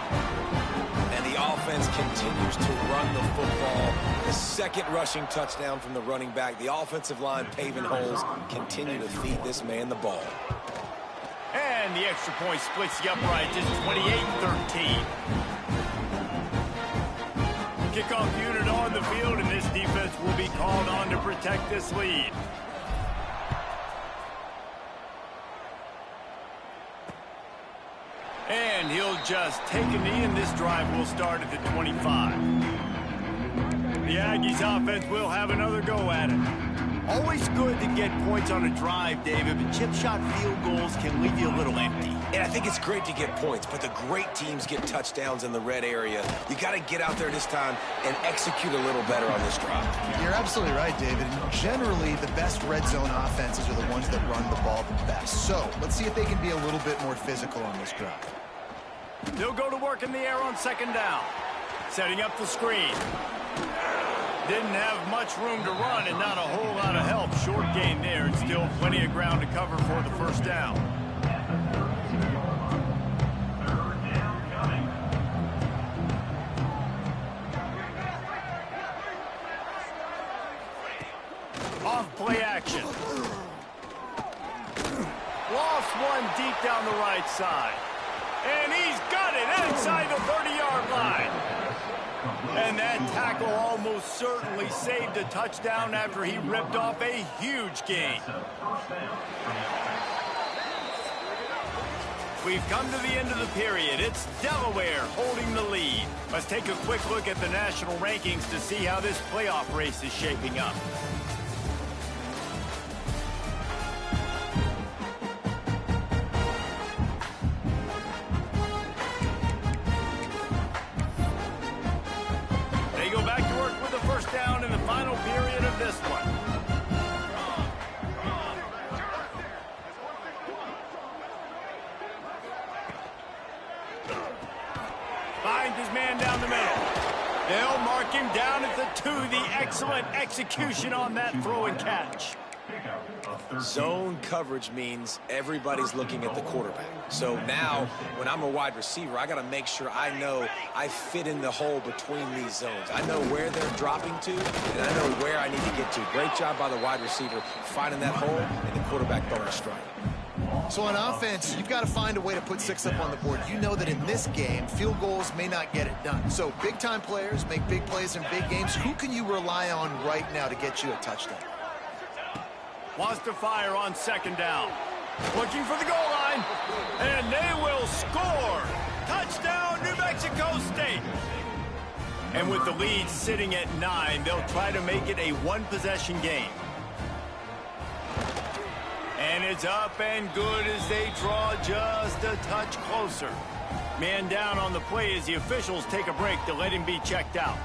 Speaker 2: And the offense continues to run the football. The 2nd rushing touchdown from the running back. The offensive line paving holes. Continue to feed this man the ball.
Speaker 1: And the extra point splits the upright. It's 28-13. Kickoff unit on the field, and this defense will be called on to protect this lead. And he'll just take a knee, and this drive will start at the 25. The Aggies offense will have another go at it. Always good to get points on a drive, David, but chip shot field goals can leave you a little empty.
Speaker 2: And I think it's great to get points, but the great teams get touchdowns in the red area. You got to get out there this time and execute a little better on this drive.
Speaker 3: You're absolutely right, David. Generally, the best red zone offenses are the ones that run the ball the best. So let's see if they can be a little bit more physical on this drive.
Speaker 1: They'll go to work in the air on 2nd down. Setting up the screen. Didn't have much room to run and not a whole lot of help. Short gain there and still plenty of ground to cover for the first down. Off play action. Lost one deep down the right side. And he's got it inside the 30-yard line. And that tackle almost certainly saved a touchdown after he ripped off a huge gain. We've come to the end of the period. It's Delaware holding the lead. Let's take a quick look at the national rankings to see how this playoff race is shaping up. Down in the final period of this one. him down at the 2. The excellent execution on that throw and catch.
Speaker 2: Zone coverage means everybody's looking at the quarterback. So now, when I'm a wide receiver, I got to make sure I know I fit in the hole between these zones. I know where they're dropping to, and I know where I need to get to. Great job by the wide receiver finding that hole, and the quarterback throwing a strike.
Speaker 3: So on offense, you've got to find a way to put 6 up on the board. You know that in this game, field goals may not get it done. So big-time players make big plays in big games. Who can you rely on right now to get you a touchdown?
Speaker 1: Wants to fire on 2nd down. Looking for the goal line. And they will score. Touchdown, New Mexico State. And with the lead sitting at 9, they'll try to make it a one-possession game. And it's up and good as they draw just a touch closer. Man down on the play as the officials take a break to let him be checked out.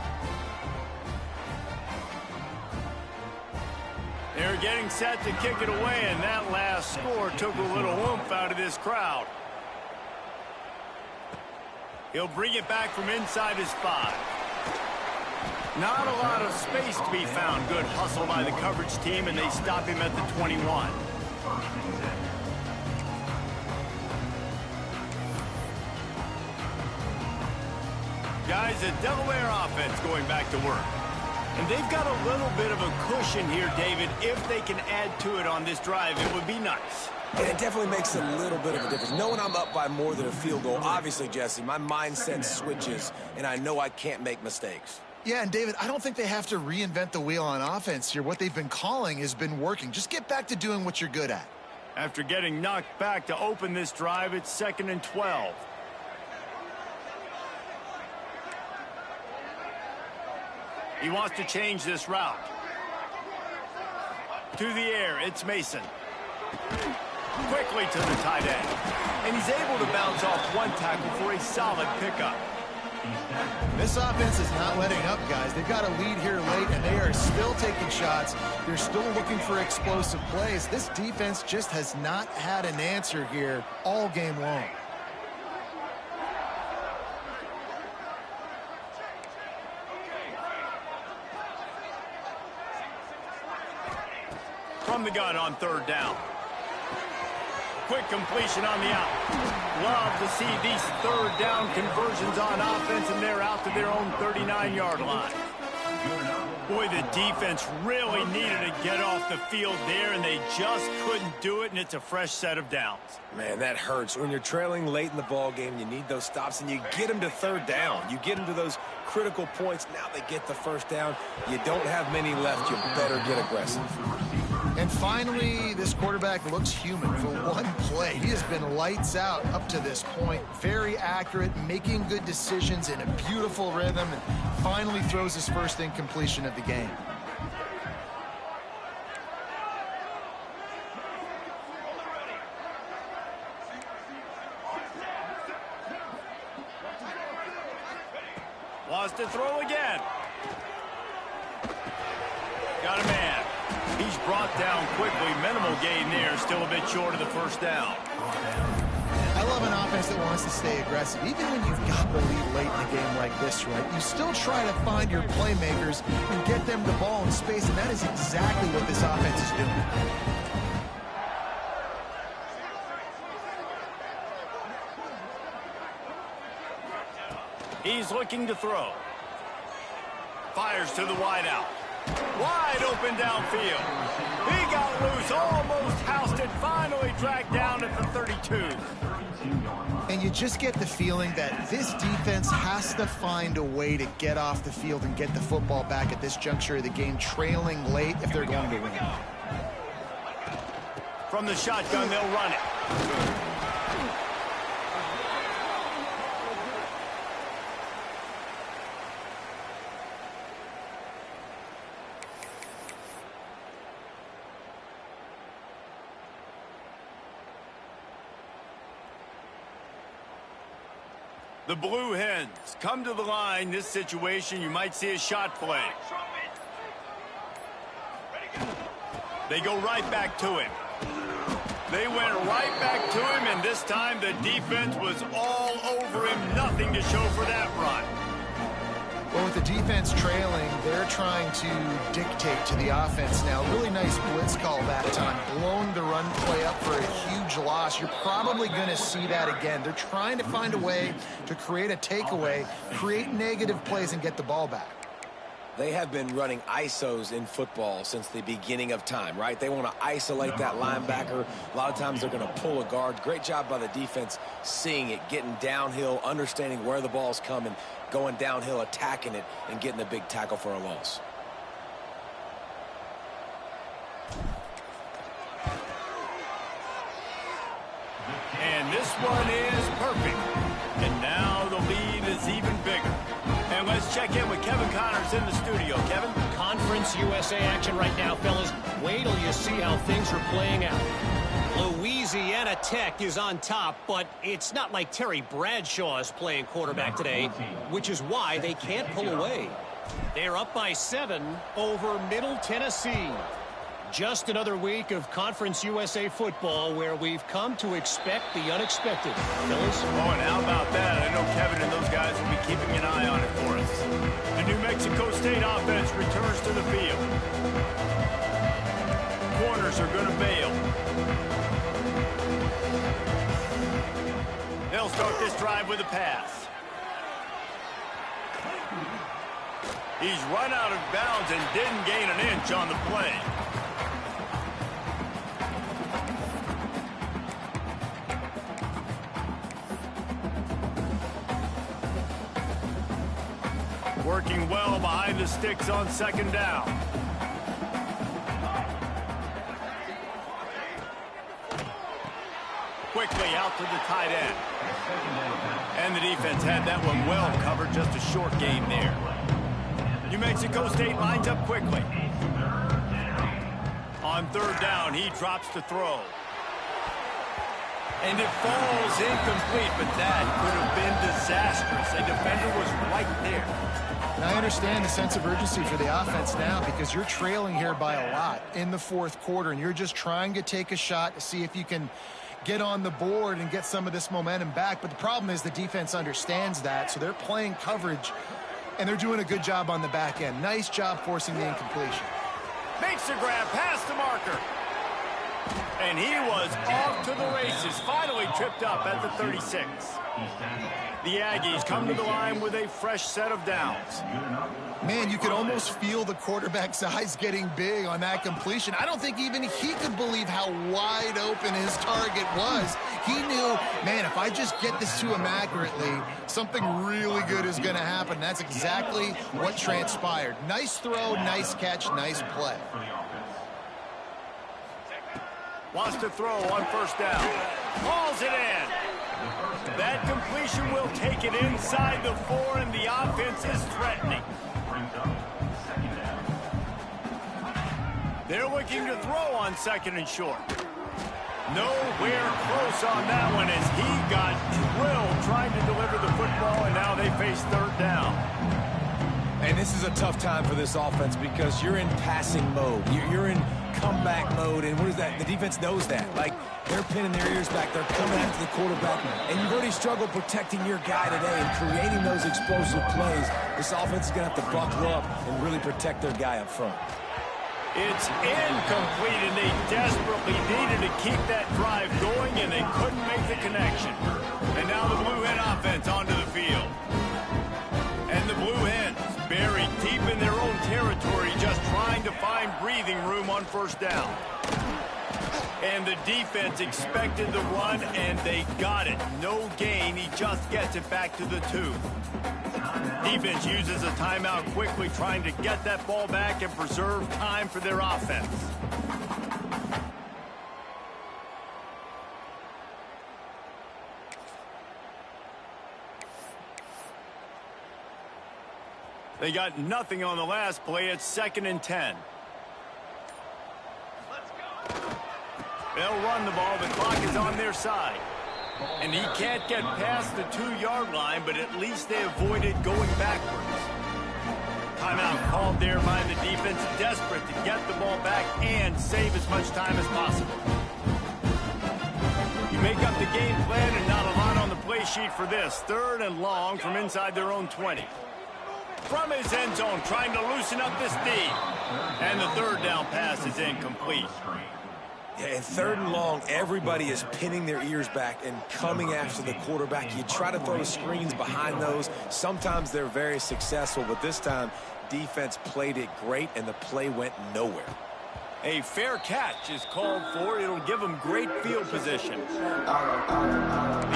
Speaker 1: They're getting set to kick it away, and that last score took a little oomph out of this crowd. He'll bring it back from inside his 5. Not a lot of space to be found. Good hustle by the coverage team, and they stop him at the 21. Guys, the Delaware offense going back to work. And they've got a little bit of a cushion here, David. If they can add to it on this drive, it would be nice.
Speaker 2: And it definitely makes a little bit of a difference. Knowing I'm up by more than a field goal, obviously, Jesse, my mindset switches, and I know I can't make mistakes.
Speaker 3: Yeah, and David, I don't think they have to reinvent the wheel on offense here. What they've been calling has been working. Just get back to doing what you're good at.
Speaker 1: After getting knocked back to open this drive, it's 2nd and 12. He wants to change this route. To the air, it's Mason. Quickly to the tight end. And he's able to bounce off one tackle for a solid pickup.
Speaker 3: This offense is not letting up, guys. They've got a lead here late, and they are still taking shots. They're still looking for explosive plays. This defense just has not had an answer here all game long.
Speaker 1: From the gun on 3rd down. Quick completion on the out. Love to see these 3rd down conversions on offense, and they're out to their own 39-yard line. Boy, the defense really needed to get off the field there, and they just couldn't do it, and it's a fresh set of downs.
Speaker 2: Man, that hurts. When you're trailing late in the ball game, you need those stops, and you get them to 3rd down. You get them to those critical points. Now they get the 1st down. You don't have many left. You better get aggressive.
Speaker 3: And finally, this quarterback looks human for one play. He has been lights out up to this point. Very accurate, making good decisions in a beautiful rhythm, and finally throws his first incompletion of the game.
Speaker 1: Wants to throw again. Got a man. He's brought down quickly. Minimal gain there. Still a bit short of the 1st down.
Speaker 3: I love an offense that wants to stay aggressive. Even when you've got the lead late in a game like this, right, you still try to find your playmakers and get them the ball in space, and that is exactly what this offense is doing.
Speaker 1: He's looking to throw. Fires to the wideout. Wide open downfield. He got loose, almost housed it, finally dragged down at the 32.
Speaker 3: And you just get the feeling that this defense has to find a way to get off the field and get the football back at this juncture of the game, trailing late if they're going to win.
Speaker 1: From the shotgun, they'll run it. The Blue Hens come to the line. This situation, you might see a shot play. They go right back to him. They went right back to him, and this time the defense was all over him. Nothing to show for that run.
Speaker 3: Well, with the defense trailing, they're trying to dictate to the offense now. Really nice blitz call that time, blowing the run play up for a huge loss. You're probably going to see that again. They're trying to find a way to create a takeaway, create negative plays, and get the ball back.
Speaker 2: They have been running ISOs in football since the beginning of time, right? They want to isolate that linebacker. A lot of times they're going to pull a guard. Great job by the defense seeing it, getting downhill, understanding where the ball's coming, going downhill, attacking it, and getting the big tackle for a loss.
Speaker 1: And this one is perfect. And now the lead is even bigger. And let's check in with Kevin Connors in the studio. Kevin?
Speaker 5: Conference USA action right now, fellas. Wait till you see how things are playing out. Louisiana Tech is on top, but it's not like Terry Bradshaw is playing quarterback today, which is why they can't pull away. They're up by 7 over Middle Tennessee. Just another week of Conference USA football where we've come to expect the unexpected. Fellas?
Speaker 1: Oh, and how about that? I know Kevin and those guys will be keeping an eye on it for us. The New Mexico State offense returns to the field. Corners are going to bail. They'll start this drive with a pass. He's run out of bounds and didn't gain an inch on the play. Working well behind the sticks on second down. Quickly out to the tight end. And the defense had that one well covered, just a short game there. New Mexico State lines up quickly. On third down, he drops to throw. And it falls incomplete, but that could have been disastrous. A defender was right there.
Speaker 3: And I understand the sense of urgency for the offense now because you're trailing here by a lot in the fourth quarter, and you're just trying to take a shot to see if you can get on the board and get some of this momentum back. But the problem is the defense understands that, so they're playing coverage, and they're doing a good job on the back end. Nice job forcing the incompletion.
Speaker 1: Makes the grab past the marker. And he was off to the races, finally tripped up at the 36. The Aggies come to the line with a fresh set of downs.
Speaker 3: Man, you could almost feel the quarterback's eyes getting big on that completion. I don't think even he could believe how wide open his target was. He knew, man, if I just get this to him accurately, something really good is going to happen. That's exactly what transpired. Nice throw, nice catch, nice play.
Speaker 1: Wants to throw on first down. Hauls it in. That completion will take it inside the 4, and the offense is threatening. They're looking to throw on second and short. Nowhere close on that one as he got drilled trying to deliver the football, and now they face third down.
Speaker 2: And this is a tough time for this offense because you're in passing mode. You're in comeback mode, and what is that? The defense knows that. Like, they're pinning their ears back. They're coming after the quarterback, and you've already struggled protecting your guy today and creating those explosive plays. This offense is going to have to buckle up and really protect their guy up front.
Speaker 1: It's incomplete, and they desperately needed to keep that drive going, and they couldn't make the connection. And now the Blue Hen offense onto the field. And the Blue Hens buried deep in their own territory, just trying to find breathing room on first down. And the defense expected the run, and they got it. No gain. He just gets it back to the 2. Defense uses a timeout quickly, trying to get that ball back and preserve time for their offense. They got nothing on the last play. It's 2nd and 10. They'll run the ball. The clock is on their side. And he can't get past the 2-yard line, but at least they avoided going backwards. Timeout called there by the defense, desperate to get the ball back and save as much time as possible. You make up the game plan and not a lot on the play sheet for this. 3rd and long from inside their own 20. from his end zone, trying to loosen up this D. And the third down pass is incomplete.
Speaker 2: Yeah, and third and long, everybody is pinning their ears back and coming after the quarterback. You try to throw the screens behind those. Sometimes they're very successful, but this time, defense played it great, and the play went nowhere.
Speaker 1: A fair catch is called for. It'll give them great field position. The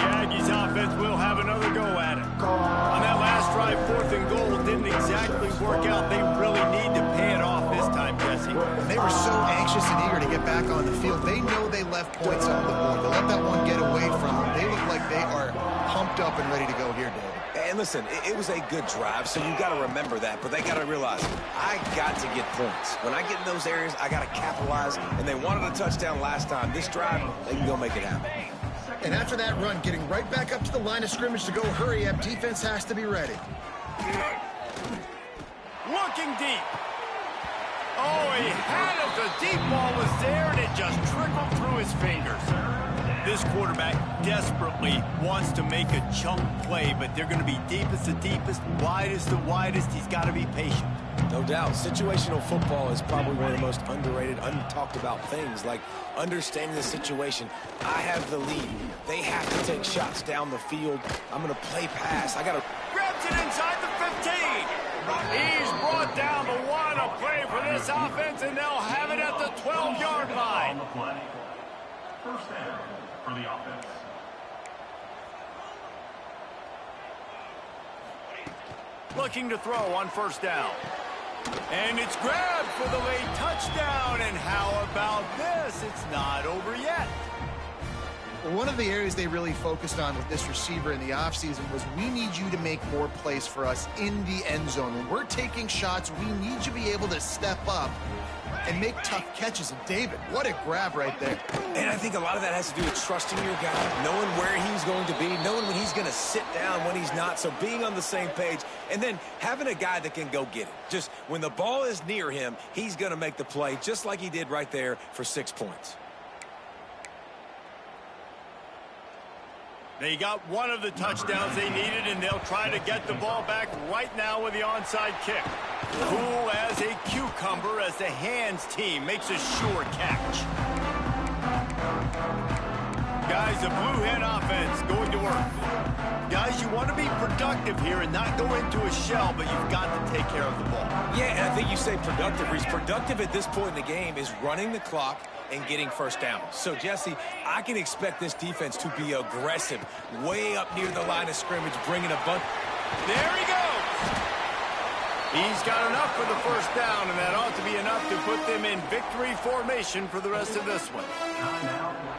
Speaker 1: Aggies offense will have another go at it. On that last drive, 4th and goal didn't exactly work out. They really need to pay it off this time, Jesse.
Speaker 3: They were so anxious and eager to get back on the field. They know they left points on the board. To let that one get away from them, they look like they are pumped up and ready to go here, David.
Speaker 2: And listen, it was a good drive, so you got to remember that. But they got to realize, I got to get points. When I get in those areas, I got to capitalize. And they wanted a touchdown last time. This drive, they can go make it happen.
Speaker 3: And after that run, getting right back up to the line of scrimmage to go hurry up, defense has to be ready.
Speaker 1: Looking deep. Oh, he had it. The deep ball was there, and it just trickled through his fingers. This quarterback desperately wants to make a chunk play, but they're going to be deepest the deepest, widest the widest. He's got to be patient.
Speaker 2: No doubt. Situational football is probably one of the most underrated, untalked about things, like understanding the situation. I have the lead. They have to take shots down the field. I'm going to play pass. I got to...
Speaker 1: Grabs it inside the 15. He's brought down the one. A play for this offense, and they'll have it at the 12-yard line.
Speaker 4: First down for the offense.
Speaker 1: Looking to throw on first down. And it's grabbed for the late touchdown. And how about this? It's not over yet.
Speaker 3: One of the areas they really focused on with this receiver in the offseason was we need you to make more plays for us in the end zone. When we're taking shots, we need you to be able to step up and make tough catches. And David, what a grab right there.
Speaker 2: And I think a lot of that has to do with trusting your guy, knowing where he's going to be, knowing when he's going to sit down, when he's not. So being on the same page, and then having a guy that can go get it. Just when the ball is near him, he's going to make the play, just like he did right there for 6 points.
Speaker 1: They got one of the touchdowns they needed, and they'll try to get the ball back right now with the onside kick. Cool as a cucumber as the hands team makes a sure catch. Guys, the Blue Hen offense going to work. Guys, you want to be productive here and not go into a shell, but you've got to take care of the ball.
Speaker 2: Yeah, and I think you say productive. He's productive at this point in the game is running the clock and getting first down. So, Jesse, I can expect this defense to be aggressive, way up near the line of scrimmage, bringing a bunch.
Speaker 1: There he goes. He's got enough for the first down, and that ought to be enough to put them in victory formation for the rest of this one.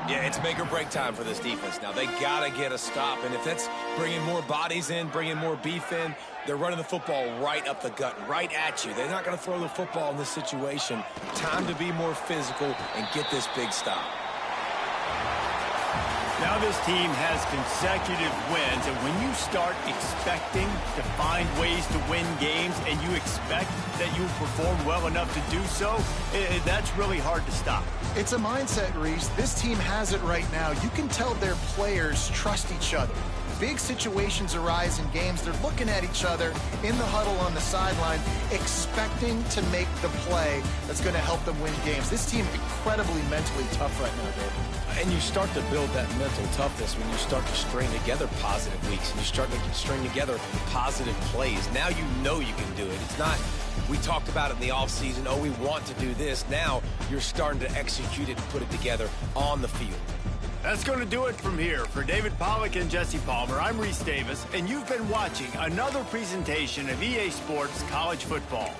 Speaker 2: Yeah, it's make or break time for this defense now. They got to get a stop, and if that's bringing more bodies in, bringing more beef in, they're running the football right up the gut, right at you. They're not going to throw the football in this situation. Time to be more physical and get this big stop.
Speaker 1: Now this team has consecutive wins, and when you start expecting to find ways to win games and you expect that you'll perform well enough to do so, that's really hard to stop.
Speaker 3: It's a mindset, Reese. This team has it right now. You can tell their players trust each other. Big situations arise in games. They're looking at each other in the huddle on the sideline, expecting to make the play that's going to help them win games. This team incredibly mentally tough right now, David.
Speaker 2: And you start to build that mental toughness when you start to string together positive weeks and you start to string together positive plays. Now you know you can do it. It's not, we talked about it in the offseason, oh, we want to do this. Now you're starting to execute it and put it together on the field.
Speaker 1: That's going to do it from here. For David Pollack and Jesse Palmer, I'm Reese Davis, and you've been watching another presentation of EA Sports College Football.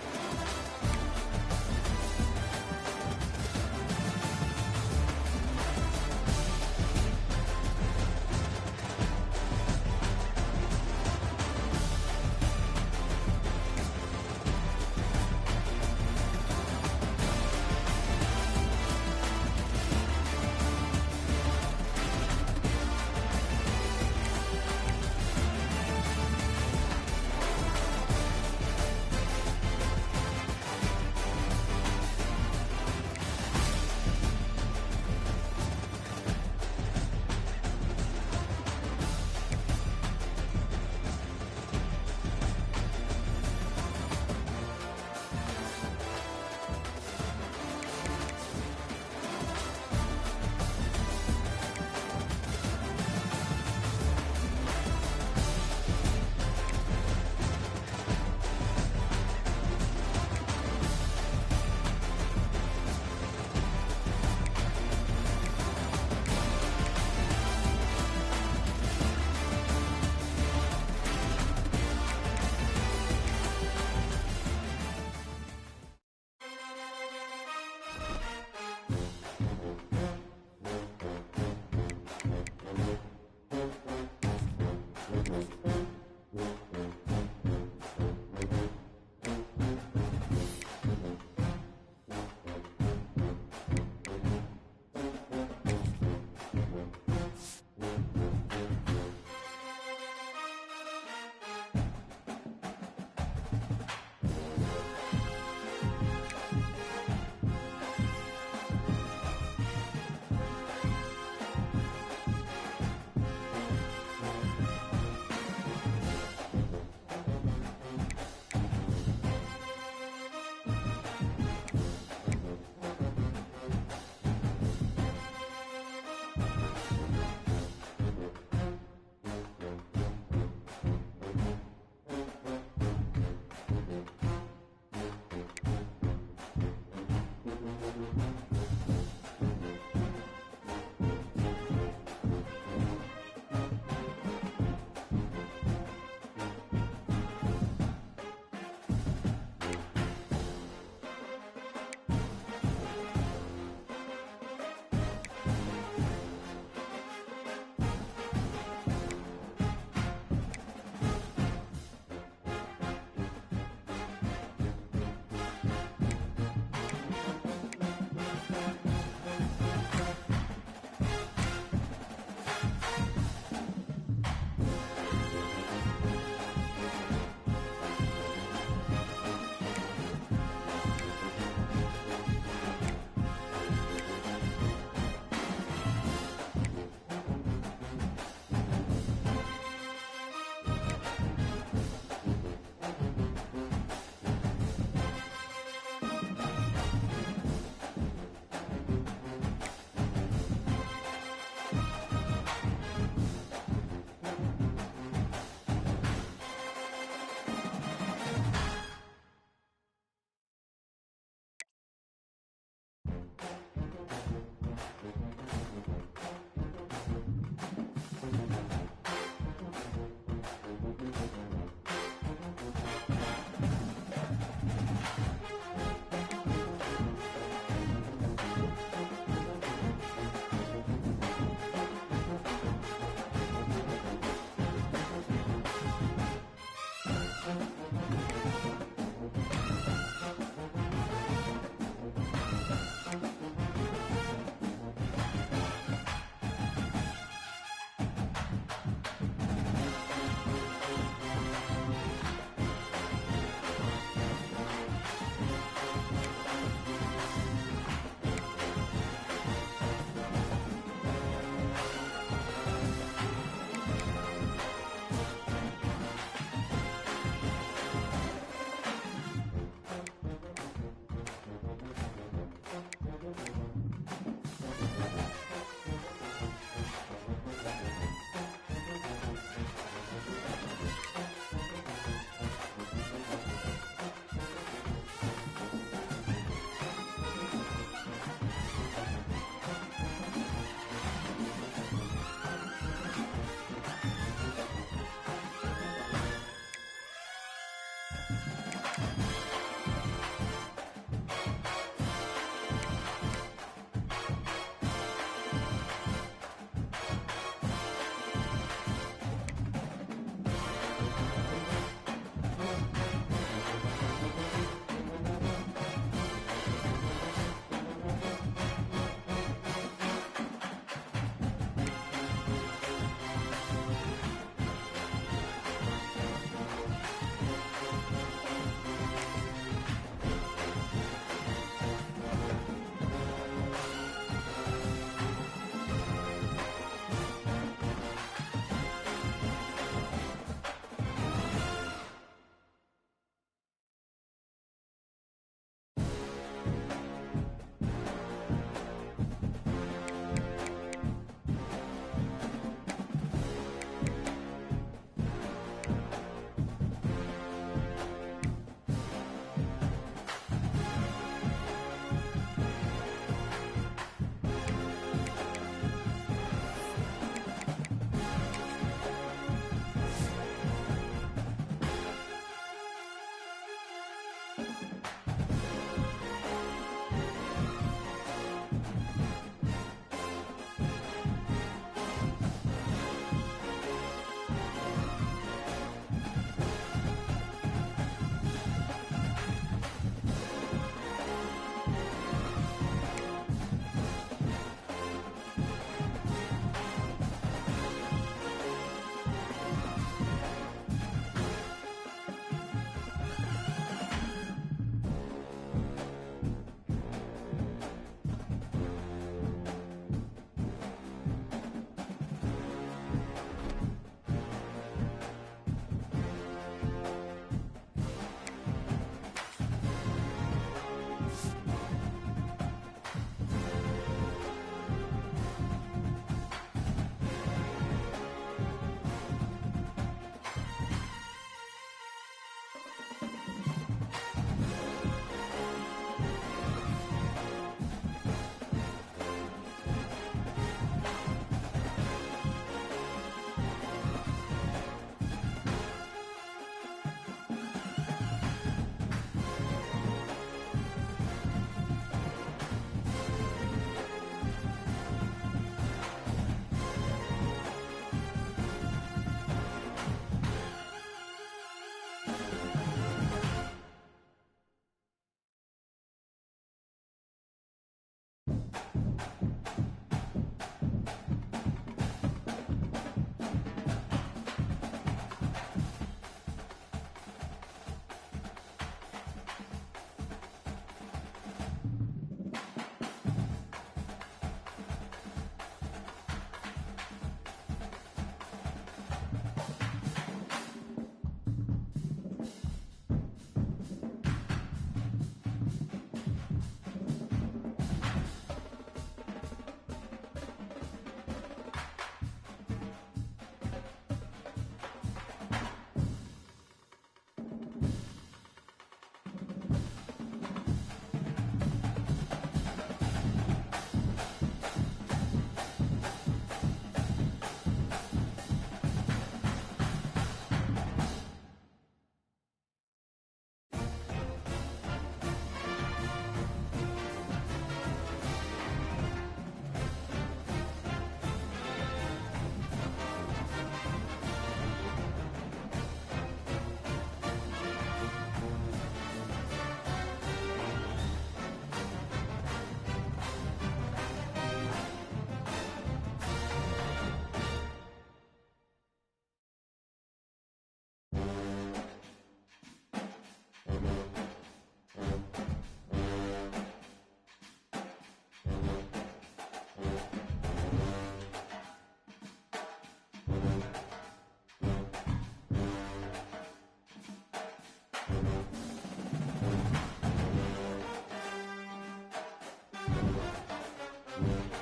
Speaker 3: it.